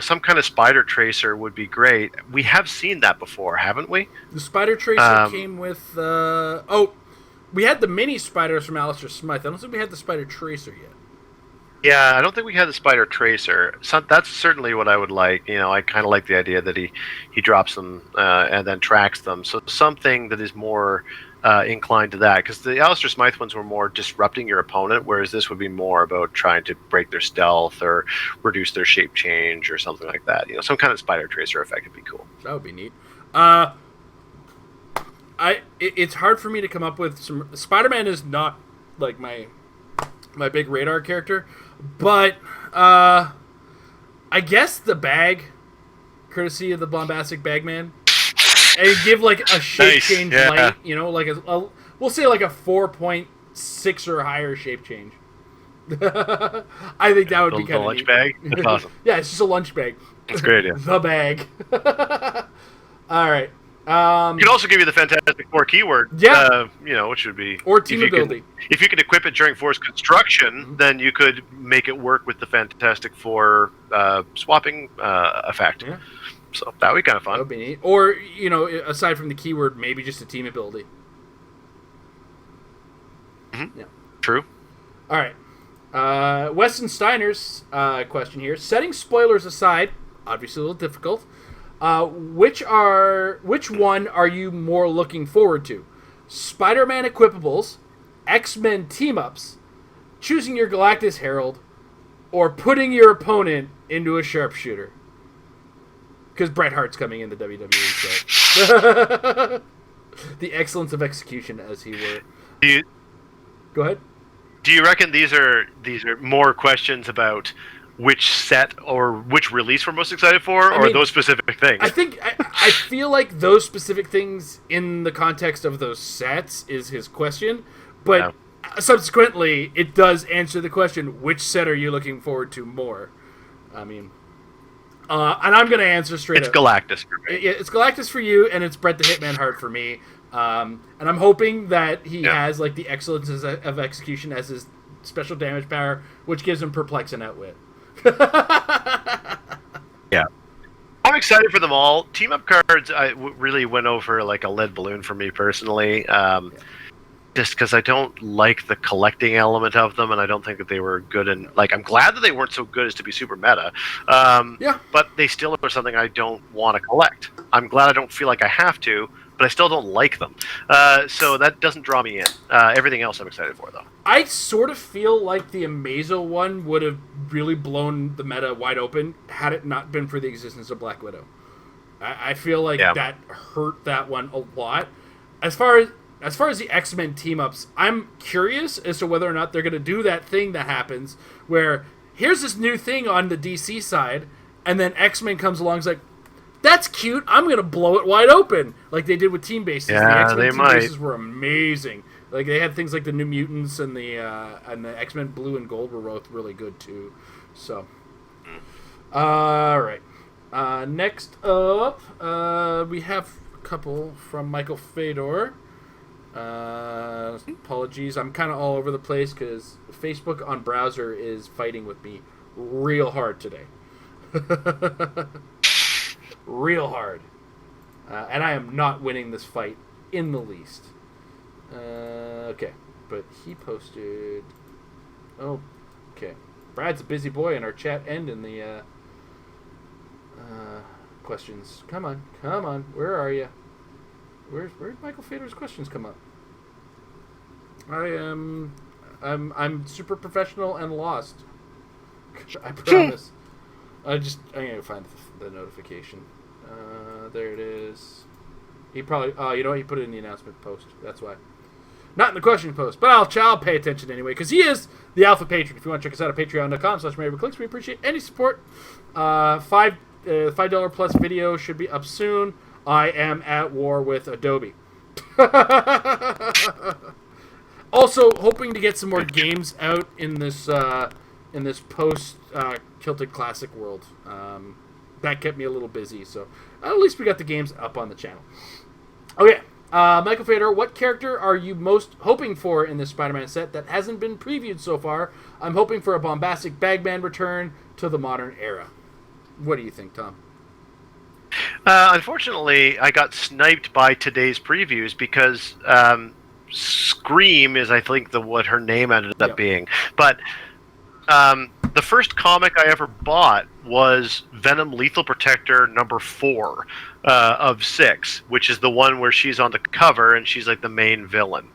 some kind of spider tracer would be great. We have seen that before, haven't we? The spider tracer came with... we had the mini spiders from Alistair Smythe. I don't think we had the spider tracer yet. Yeah, I don't think we had the spider tracer. That's certainly what I would like. I kind of like the idea that he drops them and then tracks them. So something that is more inclined to that. Because the Alistair Smythe ones were more disrupting your opponent, whereas this would be more about trying to break their stealth or reduce their shape change or something like that. Some kind of spider tracer effect would be cool. That would be neat. It's hard for me to come up with some... Spider-Man is not like my big radar character, but I guess the bag, courtesy of the Bombastic Bagman. and give like a shape change yeah. light, you know, like we'll say like a 4.6 or higher shape change. I think that would be kind of lunch neat. bag. That's awesome. Yeah, it's just a lunch bag. That's a great idea. The bag. All right. You could also give you the Fantastic Four keyword. Yeah. Which would be or team ability. If you could equip it during Force construction, then you could make it work with the Fantastic Four swapping effect. Yeah. So that would be kind of fun. That would be neat. Or, aside from the keyword, maybe just a team ability. Mm-hmm. Yeah. True. All right. Weston Steiner's question here. Setting spoilers aside, obviously a little difficult. Which one are you more looking forward to? Spider-Man equipables, X-Men team-ups, choosing your Galactus Herald, or putting your opponent into a sharpshooter? Because Bret Hart's coming in the WWE, so the excellence of execution, as he were. Go ahead. Do you reckon these are more questions about which set or which release we're most excited for, or those specific things? I feel like those specific things in the context of those sets is his question, but subsequently it does answer the question: which set are you looking forward to more? I mean, and I'm going to answer straight up. It's Galactus for me. It's Galactus for you, and it's Bret the Hitman Hart for me. And I'm hoping that he has like the excellence of execution as his special damage power, which gives him perplex and outwit. Yeah, I'm excited for them all. Team up cards really went over like a lead balloon for me personally, just because I don't like the collecting element of them, and I don't think that they were good. And like, I'm glad that they weren't so good as to be super meta. But they still are something I don't want to collect. I'm glad I don't feel like I have to, but I still don't like them. So that doesn't draw me in. Everything else I'm excited for, though. I sort of feel like the Amazo one would have really blown the meta wide open had it not been for the existence of Black Widow. I feel like that hurt that one a lot. As far as the X-Men team-ups, I'm curious as to whether or not they're going to do that thing that happens where here's this new thing on the DC side, and then X-Men comes along and is like, that's cute, I'm going to blow it wide open, like they did with Team Bases. Yeah, the X-Men they Team might. Bases were amazing. Like, they had things like the New Mutants and the X-Men Blue and Gold were both really good, too. So, all right. Next up, we have a couple from Michael Fedor. Apologies, I'm kind of all over the place because Facebook on browser is fighting with me real hard today. Real hard. And I am not winning this fight in the least. Okay, but he posted... Oh, okay. Brad's a busy boy in our chat and in the questions. Come on. Where are you? Where'd Michael Fedor's questions come up? I'm super professional and lost. I promise. I'm gonna find the notification. There it is. He probably. Oh, you know what? He put it in the announcement post. That's why. Not in the question post, but I'll pay attention anyway because he is the alpha patron. If you want to check us out at patreon.com/Heroclix, we appreciate any support. $5 plus video should be up soon. I am at war with Adobe. Also, hoping to get some more games out in this post Kilted Classic world. That kept me a little busy, so at least we got the games up on the channel. Okay, Michael Fedor, what character are you most hoping for in this Spider-Man set that hasn't been previewed so far? I'm hoping for a bombastic Bagman return to the modern era. What do you think, Tom? Unfortunately, I got sniped by today's previews because Scream is, I think, what her name ended up being. But the first comic I ever bought was Venom Lethal Protector number 4 of 6, which is the one where she's on the cover and she's like the main villain.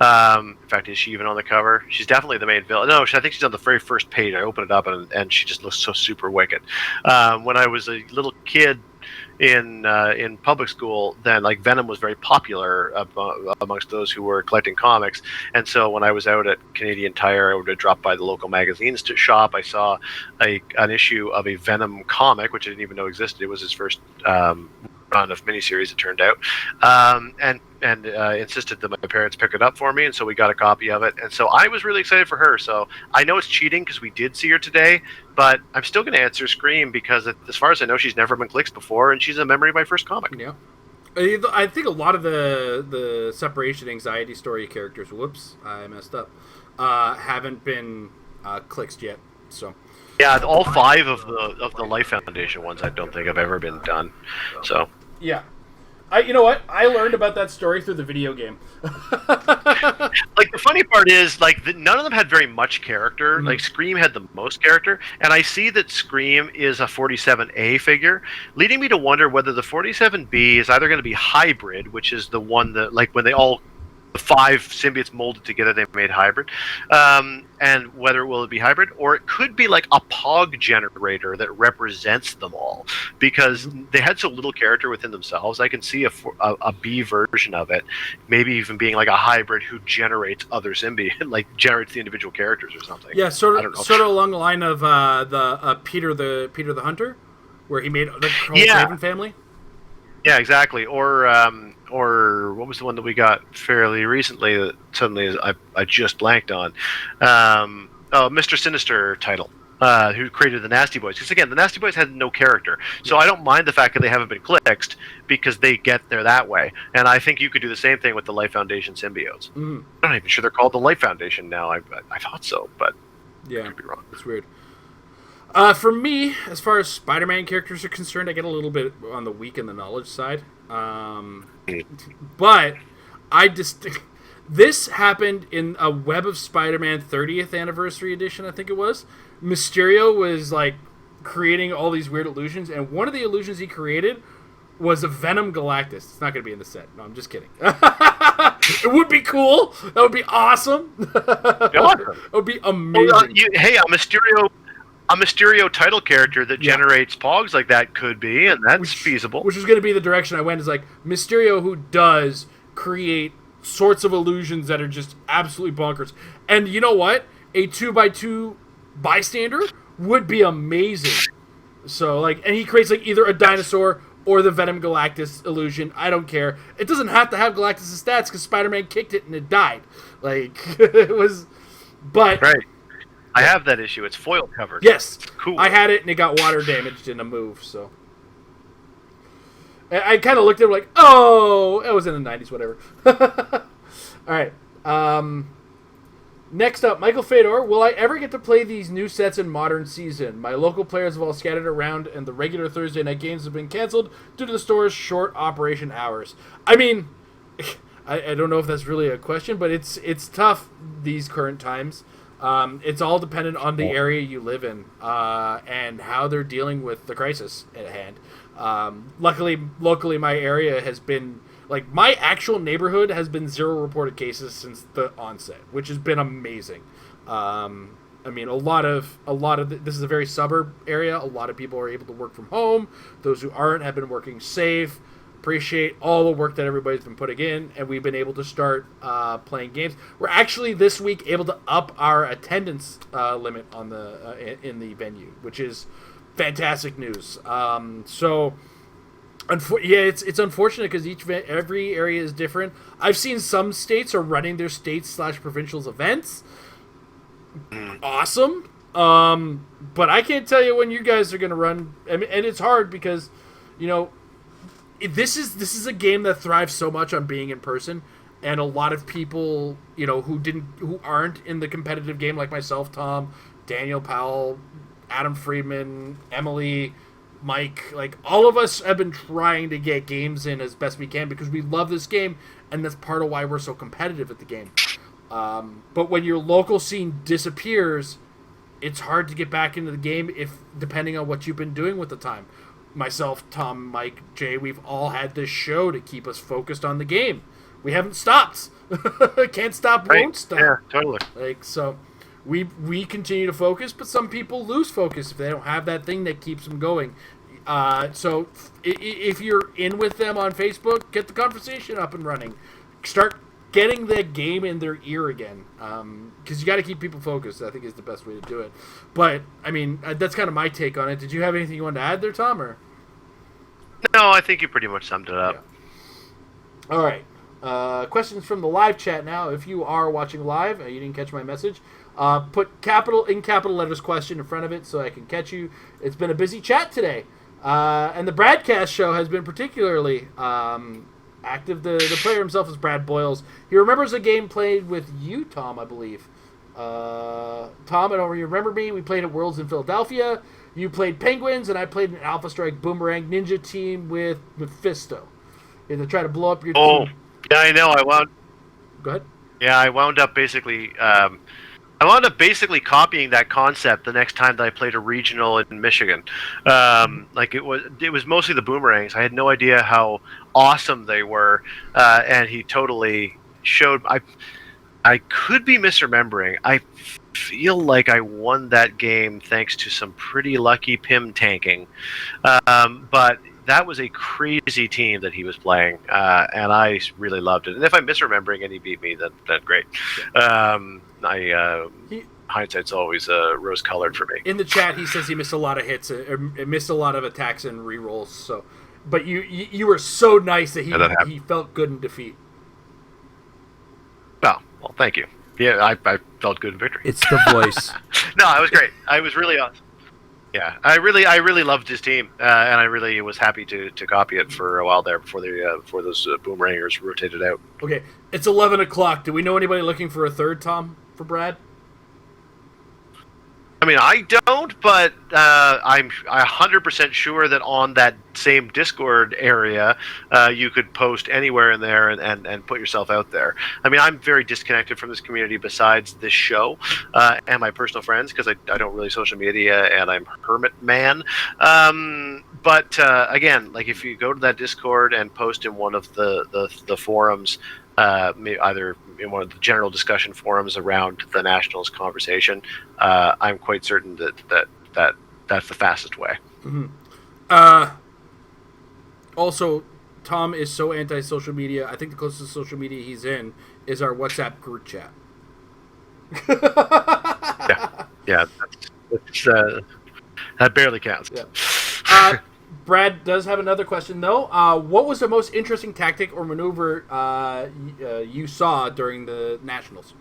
In fact, is she even on the cover? She's definitely the main villain. No, I think she's on the very first page. I opened it up and she just looks so super wicked. When I was a little kid in public school, then like Venom was very popular amongst those who were collecting comics. And so when I was out at Canadian Tire, I would drop by the local magazines to shop. I saw an issue of a Venom comic, which I didn't even know existed. It was his first run of miniseries, it turned out, and insisted that my parents pick it up for me, and so we got a copy of it, and so I was really excited for her. So I know it's cheating because we did see her today, but I'm still going to answer Scream because, as far as I know, she's never been Clix before, and she's a memory of my first comic. Yeah. I think a lot of the separation anxiety story characters, whoops, I messed up, haven't been clixed yet. So yeah, all 5 of the Life Foundation ones I don't think have ever been done. So yeah, you know what? I learned about that story through the video game. Like, the funny part is, like, none of them had very much character. Like, Scream had the most character, and I see that Scream is a 47A figure, leading me to wonder whether the 47B is either going to be hybrid, which is the one that, like, when the 5 symbiotes molded together, they made hybrid, and whether it will be hybrid, or it could be like a POG generator that represents them all, because they had so little character within themselves. I can see a B version of it, maybe even being like a hybrid who generates other symbiotes, like generates the individual characters or something. Yeah, sort of along the line of the Peter the Hunter, where he made the Raven family. Yeah, exactly. Or what was the one that we got fairly recently that suddenly I just blanked on? Mr. Sinister title, who created the Nasty Boys. Because again, the Nasty Boys had no character. So I don't mind the fact that they haven't been clixed because they get there that way. And I think you could do the same thing with the Life Foundation symbiotes. I'm not even sure they're called the Life Foundation now. I thought so, but yeah, I could be wrong. It's weird. For me, as far as Spider-Man characters are concerned, I get a little bit on the weak in the knowledge side. But this happened in a Web of Spider-Man 30th anniversary edition, I think it was. Mysterio was like creating all these weird illusions, and one of the illusions he created was a Venom Galactus. It's not going to be in the set. No, I'm just kidding. It would be cool. That would be awesome. It would be amazing. Well, a Mysterio title character that generates pogs like that could be, and that's feasible. Which is going to be the direction I went, is like Mysterio, who does create sorts of illusions that are just absolutely bonkers. And you know what? A 2x2 bystander would be amazing. So, like, and he creates like either a dinosaur or the Venom Galactus illusion. I don't care. It doesn't have to have Galactus' stats because Spider-Man kicked it and it died. Like, it was... But... Right. I have that issue. It's foil covered. Yes. It's cool. I had it and it got water damaged in a move, so... I kind of looked at it like, oh, it was in the 90s, whatever. Alright. Next up, Michael Fedor. Will I ever get to play these new sets in Modern Season? My local players have all scattered around, and the regular Thursday night games have been canceled due to the store's short operation hours. I mean, I don't know if that's really a question, but it's tough these current times. It's all dependent on the area you live in and how they're dealing with the crisis at hand. Luckily, locally, my area has been... Like, my actual neighborhood has been 0 reported cases since the onset, which has been amazing. I mean, a lot of this is a very suburb area. A lot of people are able to work from home. Those who aren't have been working safe. Appreciate all the work that everybody's been putting in, and we've been able to start playing games. We're actually this week able to up our attendance limit on in the venue, which is fantastic news. It's unfortunate because every area is different. I've seen some states are running their states/provincials events. Awesome. But I can't tell you when you guys are going to run. I mean, and it's hard because, you know, this is a game that thrives so much on being in person, and a lot of people, you know, who aren't in the competitive game, like myself, Tom, Daniel Powell, Adam Friedman, Emily, Mike, like, all of us have been trying to get games in as best we can because we love this game, and that's part of why we're so competitive at the game. But when your local scene disappears, it's hard to get back into the game depending on what you've been doing with the time. Myself, Tom, Mike, Jay, we've all had this show to keep us focused on the game. We haven't stopped. Can't stop, right. Won't stop. Yeah, totally. Like, so we continue to focus, but some people lose focus if they don't have that thing that keeps them going. So if you're in with them on Facebook, get the conversation up and running. Start getting the game in their ear again, because you got to keep people focused, I think, is the best way to do it. But, I mean, that's kind of my take on it. Did you have anything you wanted to add there, Tom? Or? No, I think you pretty much summed it up. Yeah. All right. Questions from the live chat now. If you are watching live, you didn't catch my message. Put capital letters question in front of it so I can catch you. It's been a busy chat today, and the Bradcast show has been particularly active. The player himself is Brad Boyles. He remembers a game played with you, Tom, I believe. Tom, I don't remember me. We played at Worlds in Philadelphia. You played Penguins, and I played an Alpha Strike Boomerang Ninja team with Mephisto. You had to try to blow up your team. Yeah, I know. Go ahead. Yeah, I wound up basically. I wound up basically copying that concept the next time that I played a regional in Michigan. Like it was mostly the boomerangs. I had no idea how awesome they were, and he totally showed. I could be misremembering. I feel like I won that game thanks to some pretty lucky Pim tanking, but that was a crazy team that he was playing, and I really loved it. And if I'm misremembering and he beat me, then great. Hindsight's always rose-colored for me. In the chat, he says he missed a lot of hits, missed a lot of attacks and rerolls. So, but you were so nice that he felt good in defeat. Oh, well, thank you. Yeah, I felt good in victory. It's the voice. No, it was great. I was really awesome. Yeah, I really loved his team, and I really was happy to copy it for a while there before those boomerangers rotated out. Okay, it's 11 o'clock. Do we know anybody looking for a third, Tom, for Brad? I mean, I don't, but I'm 100% sure that on that same Discord area, you could post anywhere in there and put yourself out there. I mean, I'm very disconnected from this community besides this show and my personal friends because I don't really social media and I'm hermit man. But again, like if you go to that Discord and post in one of the forums, either in one of the general discussion forums around the Nationals conversation, I'm quite certain that's the fastest way. Mm-hmm. Also, Tom is so anti-social media. I think the closest social media he's in is our WhatsApp group chat. Yeah, that barely counts. Yeah. Brad does have another question, though. What was the most interesting tactic or maneuver you saw during the Nationals?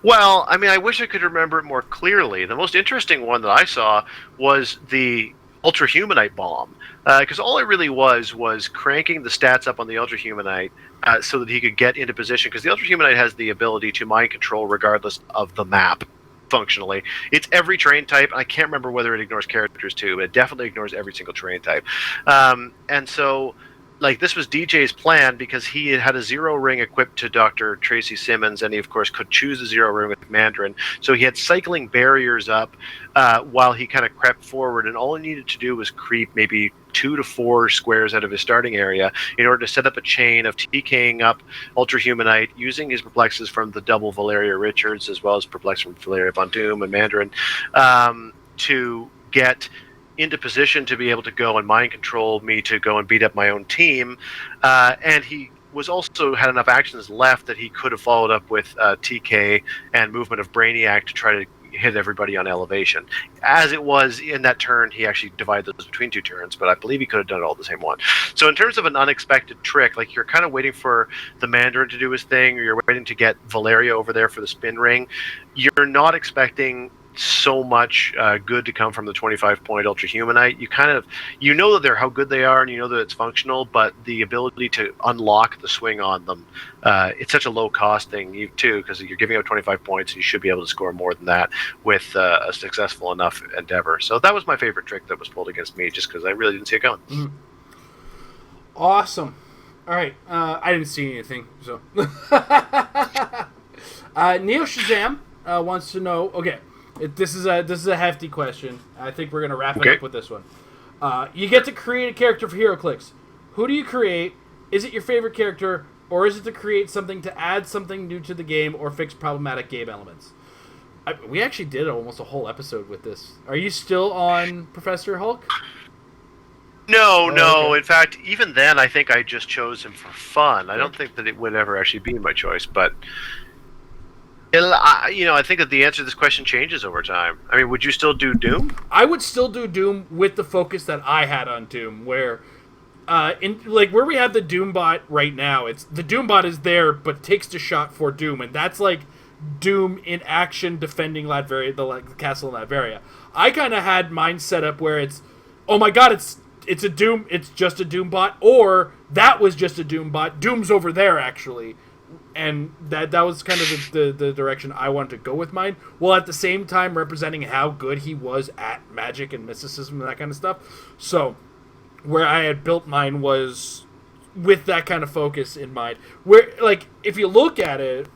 Well, I mean, I wish I could remember it more clearly. The most interesting one that I saw was the Ultrahumanite bomb, because all it really was cranking the stats up on the Ultrahumanite so that he could get into position, because the Ultrahumanite has the ability to mind control regardless of the map. Functionally, it's every terrain type. I can't remember whether it ignores characters too, but it definitely ignores every single terrain type. And so, like, this was DJ's plan because he had a zero ring equipped to Dr. Tracy Simmons, and he of course could choose a zero ring with Mandarin. So he had cycling barriers up while he kind of crept forward, and all he needed to do was creep maybe 2 to 4 squares out of his starting area in order to set up a chain of TKing up Ultrahumanite using his perplexes from the double Valeria Richards as well as perplex from Valeria Von Doom and Mandarin to get into position to be able to go and mind control me to go and beat up my own team. And he was also had enough actions left that he could have followed up with TK and movement of Brainiac to try to hit everybody on elevation. As it was in that turn, he actually divided those between 2 turns, but I believe he could have done it all the same one. So in terms of an unexpected trick, like you're kind of waiting for the Mandarin to do his thing, or you're waiting to get Valeria over there for the spin ring, you're not expecting so much good to come from the 25-point Ultrahumanite. You know that how good they are, and you know that it's functional, but the ability to unlock the swing on them, it's such a low cost thing too, because you're giving out 25 points, and you should be able to score more than that with a successful enough endeavor. So that was my favorite trick that was pulled against me, just because I really didn't see it coming. Mm. Awesome. All right, I didn't see anything. So, Neo Shazam wants to know. Okay. This is a hefty question. I think we're gonna wrap it up with this one. You get to create a character for Heroclix. Who do you create? Is it your favorite character, or is it to create something to add something new to the game or fix problematic game elements? We actually did almost a whole episode with this. Are you still on Professor Hulk? No. Okay. In fact, even then, I think I just chose him for fun. I don't think that it would ever actually be my choice, but I think that the answer to this question changes over time. I mean, would you still do Doom? I would still do Doom with the focus that I had on Doom, where where we have the Doombot right now, it's the Doombot is there but takes the shot for Doom, and that's like Doom in action defending Latveria, the castle in Latveria. I kind of had mine set up where it's, oh my god, it's a Doom, it's just a Doombot, or that was just a Doombot. Doom's over there actually, and that was kind of the direction I wanted to go with mine. While at the same time representing how good he was at magic and mysticism and that kind of stuff. So where I had built mine was with that kind of focus in mind. Where, like, if you look at it,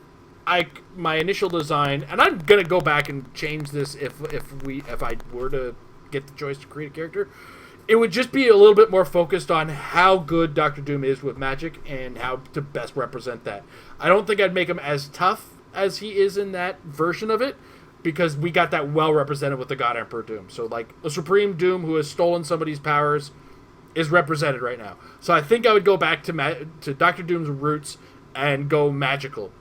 my initial design, and I'm gonna go back and change this if I were to get the choice to create a character, it would just be a little bit more focused on how good Doctor Doom is with magic and how to best represent that. I don't think I'd make him as tough as he is in that version of it, because we got that well represented with the God Emperor Doom. So, like, a Supreme Doom who has stolen somebody's powers is represented right now. So I think I would go back to Doctor Doom's roots and go magical.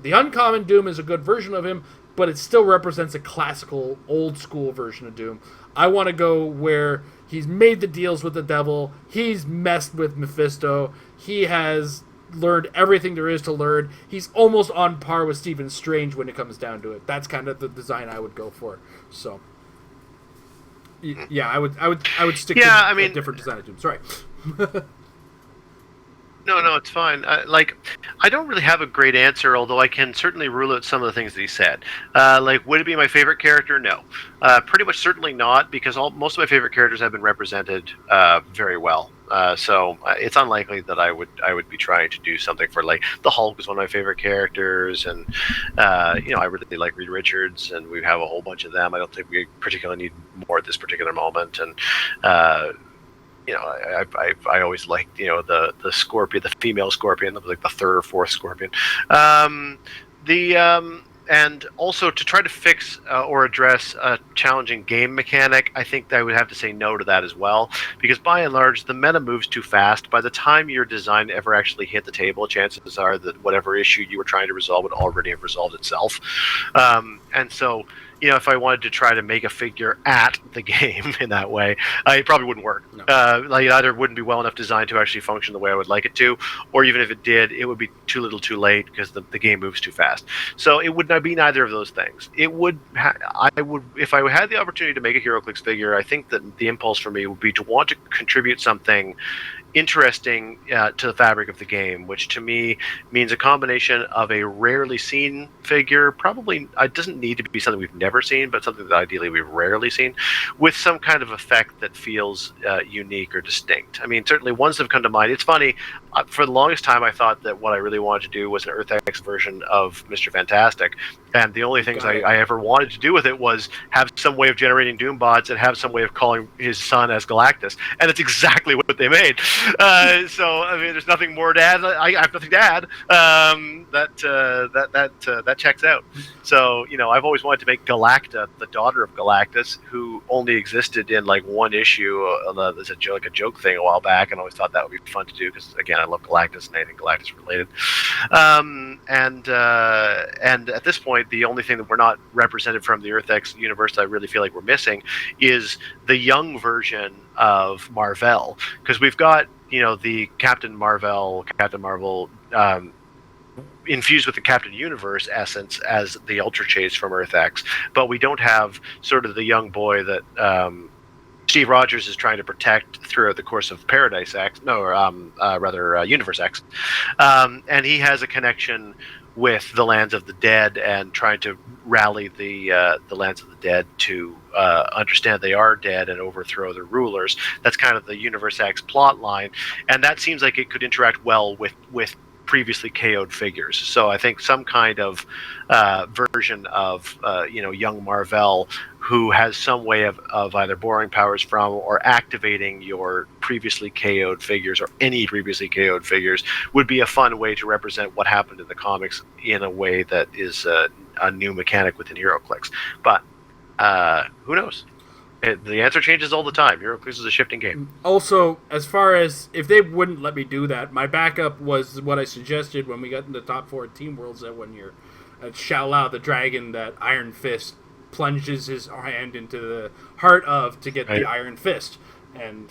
The Uncommon Doom is a good version of him, but it still represents a classical, old-school version of Doom. I want to go where he's made the deals with the devil, he's messed with Mephisto, he has learned everything there is to learn, he's almost on par with Stephen Strange when it comes down to it. That's kind of the design I would go for. So, yeah, I would stick to a different design of Doom. Sorry. No, it's fine. I don't really have a great answer, although I can certainly rule out some of the things that he said. Would it be my favorite character? No. Pretty much certainly not, because most of my favorite characters have been represented very well. So it's unlikely that I would be trying to do something for, like, the Hulk is one of my favorite characters, and I really like Reed Richards, and we have a whole bunch of them. I don't think we particularly need more at this particular moment, and I always liked, the Scorpion, the female Scorpion, like the third or fourth Scorpion. And also to try to fix or address a challenging game mechanic, I think I would have to say no to that as well, because by and large, the meta moves too fast. By the time your design ever actually hit the table, chances are that whatever issue you were trying to resolve would already have resolved itself. And so, if I wanted to try to make a figure at the game in that way, it probably wouldn't work. No. It either wouldn't be well enough designed to actually function the way I would like it to, or even if it did, it would be too little too late because the game moves too fast. So it would not be neither of those things. It would, if I had the opportunity to make a Heroclix figure, I think that the impulse for me would be to want to contribute something interesting to the fabric of the game, which to me means a combination of a rarely seen figure. Probably it doesn't need to be something we've never seen, but something that ideally we've rarely seen, with some kind of effect that feels unique or distinct. I mean, certainly ones that have come to mind. It's funny, for the longest time I thought that what I really wanted to do was an Earth X version of Mr. Fantastic, and the only things I ever wanted to do with it was have some way of generating Doombots and have some way of calling his son as Galactus, and it's exactly what they made. So I mean, there's nothing more to add. I have nothing to add. That checks out. So I've always wanted to make Galacta, the daughter of Galactus, who only existed in like one issue as a joke thing a while back, and I always thought that would be fun to do because again, I love Galactus and anything Galactus related. And at this point, the only thing that we're not represented from the Earth X universe that I really feel like we're missing is the young version of Marvel, because we've got the Captain Marvel infused with the Captain Universe essence as the Ultra Chase from Earth X, but we don't have sort of the young boy that Steve Rogers is trying to protect throughout the course of Universe X, and he has a connection with the Lands of the Dead and trying to rally the Lands of the Dead to understand they are dead and overthrow their rulers. That's kind of the Universe X plot line, and that seems like it could interact well with previously KO'd figures. So I think some kind of version of young Marvel who has some way of either borrowing powers from or activating your previously KO'd figures or any previously KO'd figures would be a fun way to represent what happened in the comics in a way that is a new mechanic within Heroclix. But who knows? The answer changes all the time. Heroclix is a shifting game. Also, as far as if they wouldn't let me do that, my backup was what I suggested when we got in the top 4 Team Worlds that one year. Shao Lao, the dragon that Iron Fist plunges his hand into the heart of to get the Iron Fist. And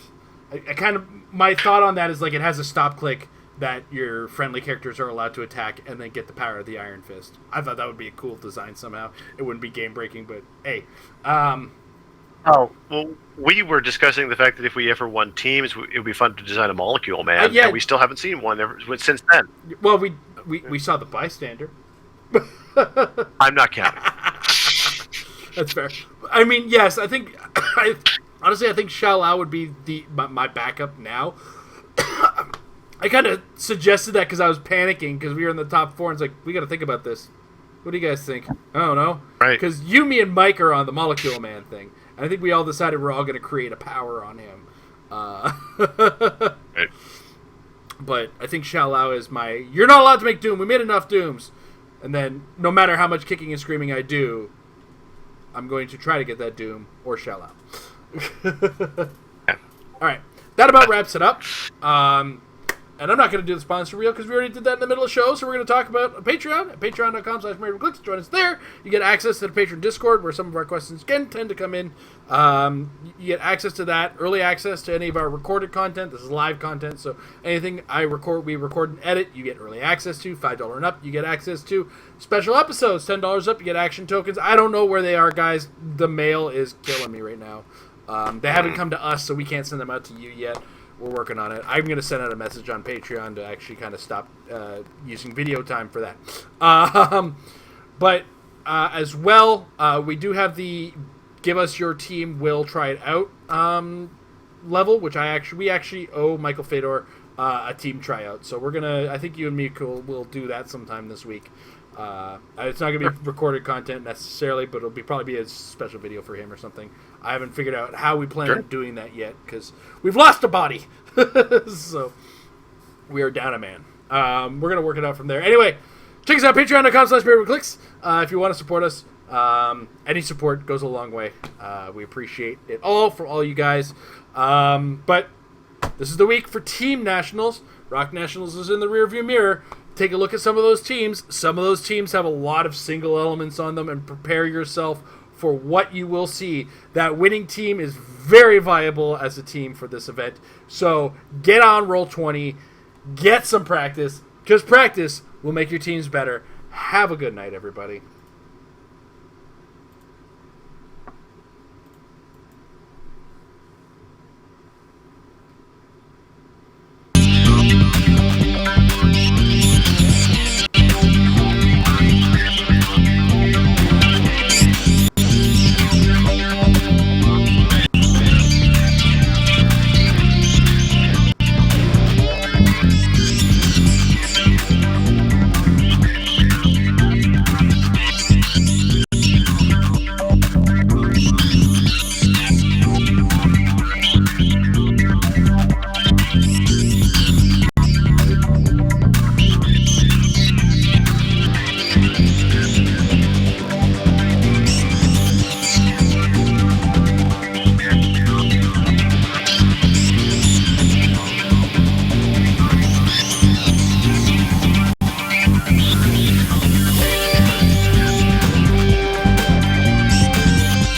I kind of, my thought on that is like it has a stop click that your friendly characters are allowed to attack and then get the power of the Iron Fist. I thought that would be a cool design somehow. It wouldn't be game breaking, but hey. Well, we were discussing the fact that if we ever won teams, it would be fun to design a Molecule Man, and we still haven't seen one since then. Well, we saw the Bystander. I'm not counting. That's fair. I mean, yes, I think honestly, I think Shao Lao would be my backup now. I kind of suggested that because I was panicking because we were in the top 4 and it's like, we got to think about this. What do you guys think? I don't know. Right. Because you, me, and Mike are on the Molecule Man thing. And I think we all decided we're all going to create a power on him. Right. But I think Shao Lao is you're not allowed to make Doom. We made enough Dooms. And then no matter how much kicking and screaming I do, I'm going to try to get that Doom or Shao Lao. Yeah. All right. That about wraps it up. And I'm not going to do the sponsor reel because we already did that in the middle of the show. So we're going to talk about Patreon at patreon.com/Heroclix. Join us there. You get access to the Patreon Discord where some of our questions tend to come in. You get access to that, early access to any of our recorded content. This is live content, so anything we record and edit, you get early access to. $5 and up, you get access to special episodes. $10 up, you get action tokens. I don't know where they are, guys. The mail is killing me right now. They haven't come to us, so we can't send them out to you yet. We're working on it. I'm going to send out a message on Patreon to actually kind of stop using video time for that. But as well, we do have the Give Us Your Team, We'll Try It Out level, which we actually owe Michael Fedor a team tryout. So we're going to, I think you and me will do that sometime this week. It's not going to be recorded content necessarily, but it'll probably be a special video for him or something. I haven't figured out how we plan on doing that yet because we've lost a body. So we are down a man. We're going to work it out from there. Anyway, check us out, patreon.com/Heroclix. If you want to support us, any support goes a long way. We appreciate it all from all you guys. But this is the week for Team Nationals. ROC Nationals is in the rearview mirror. Take a look at some of those teams. Some of those teams have a lot of single elements on them, and prepare yourself for what you will see. That winning team is very viable as a team for this event. So get on Roll20, get some practice, because practice will make your teams better. Have a good night, everybody.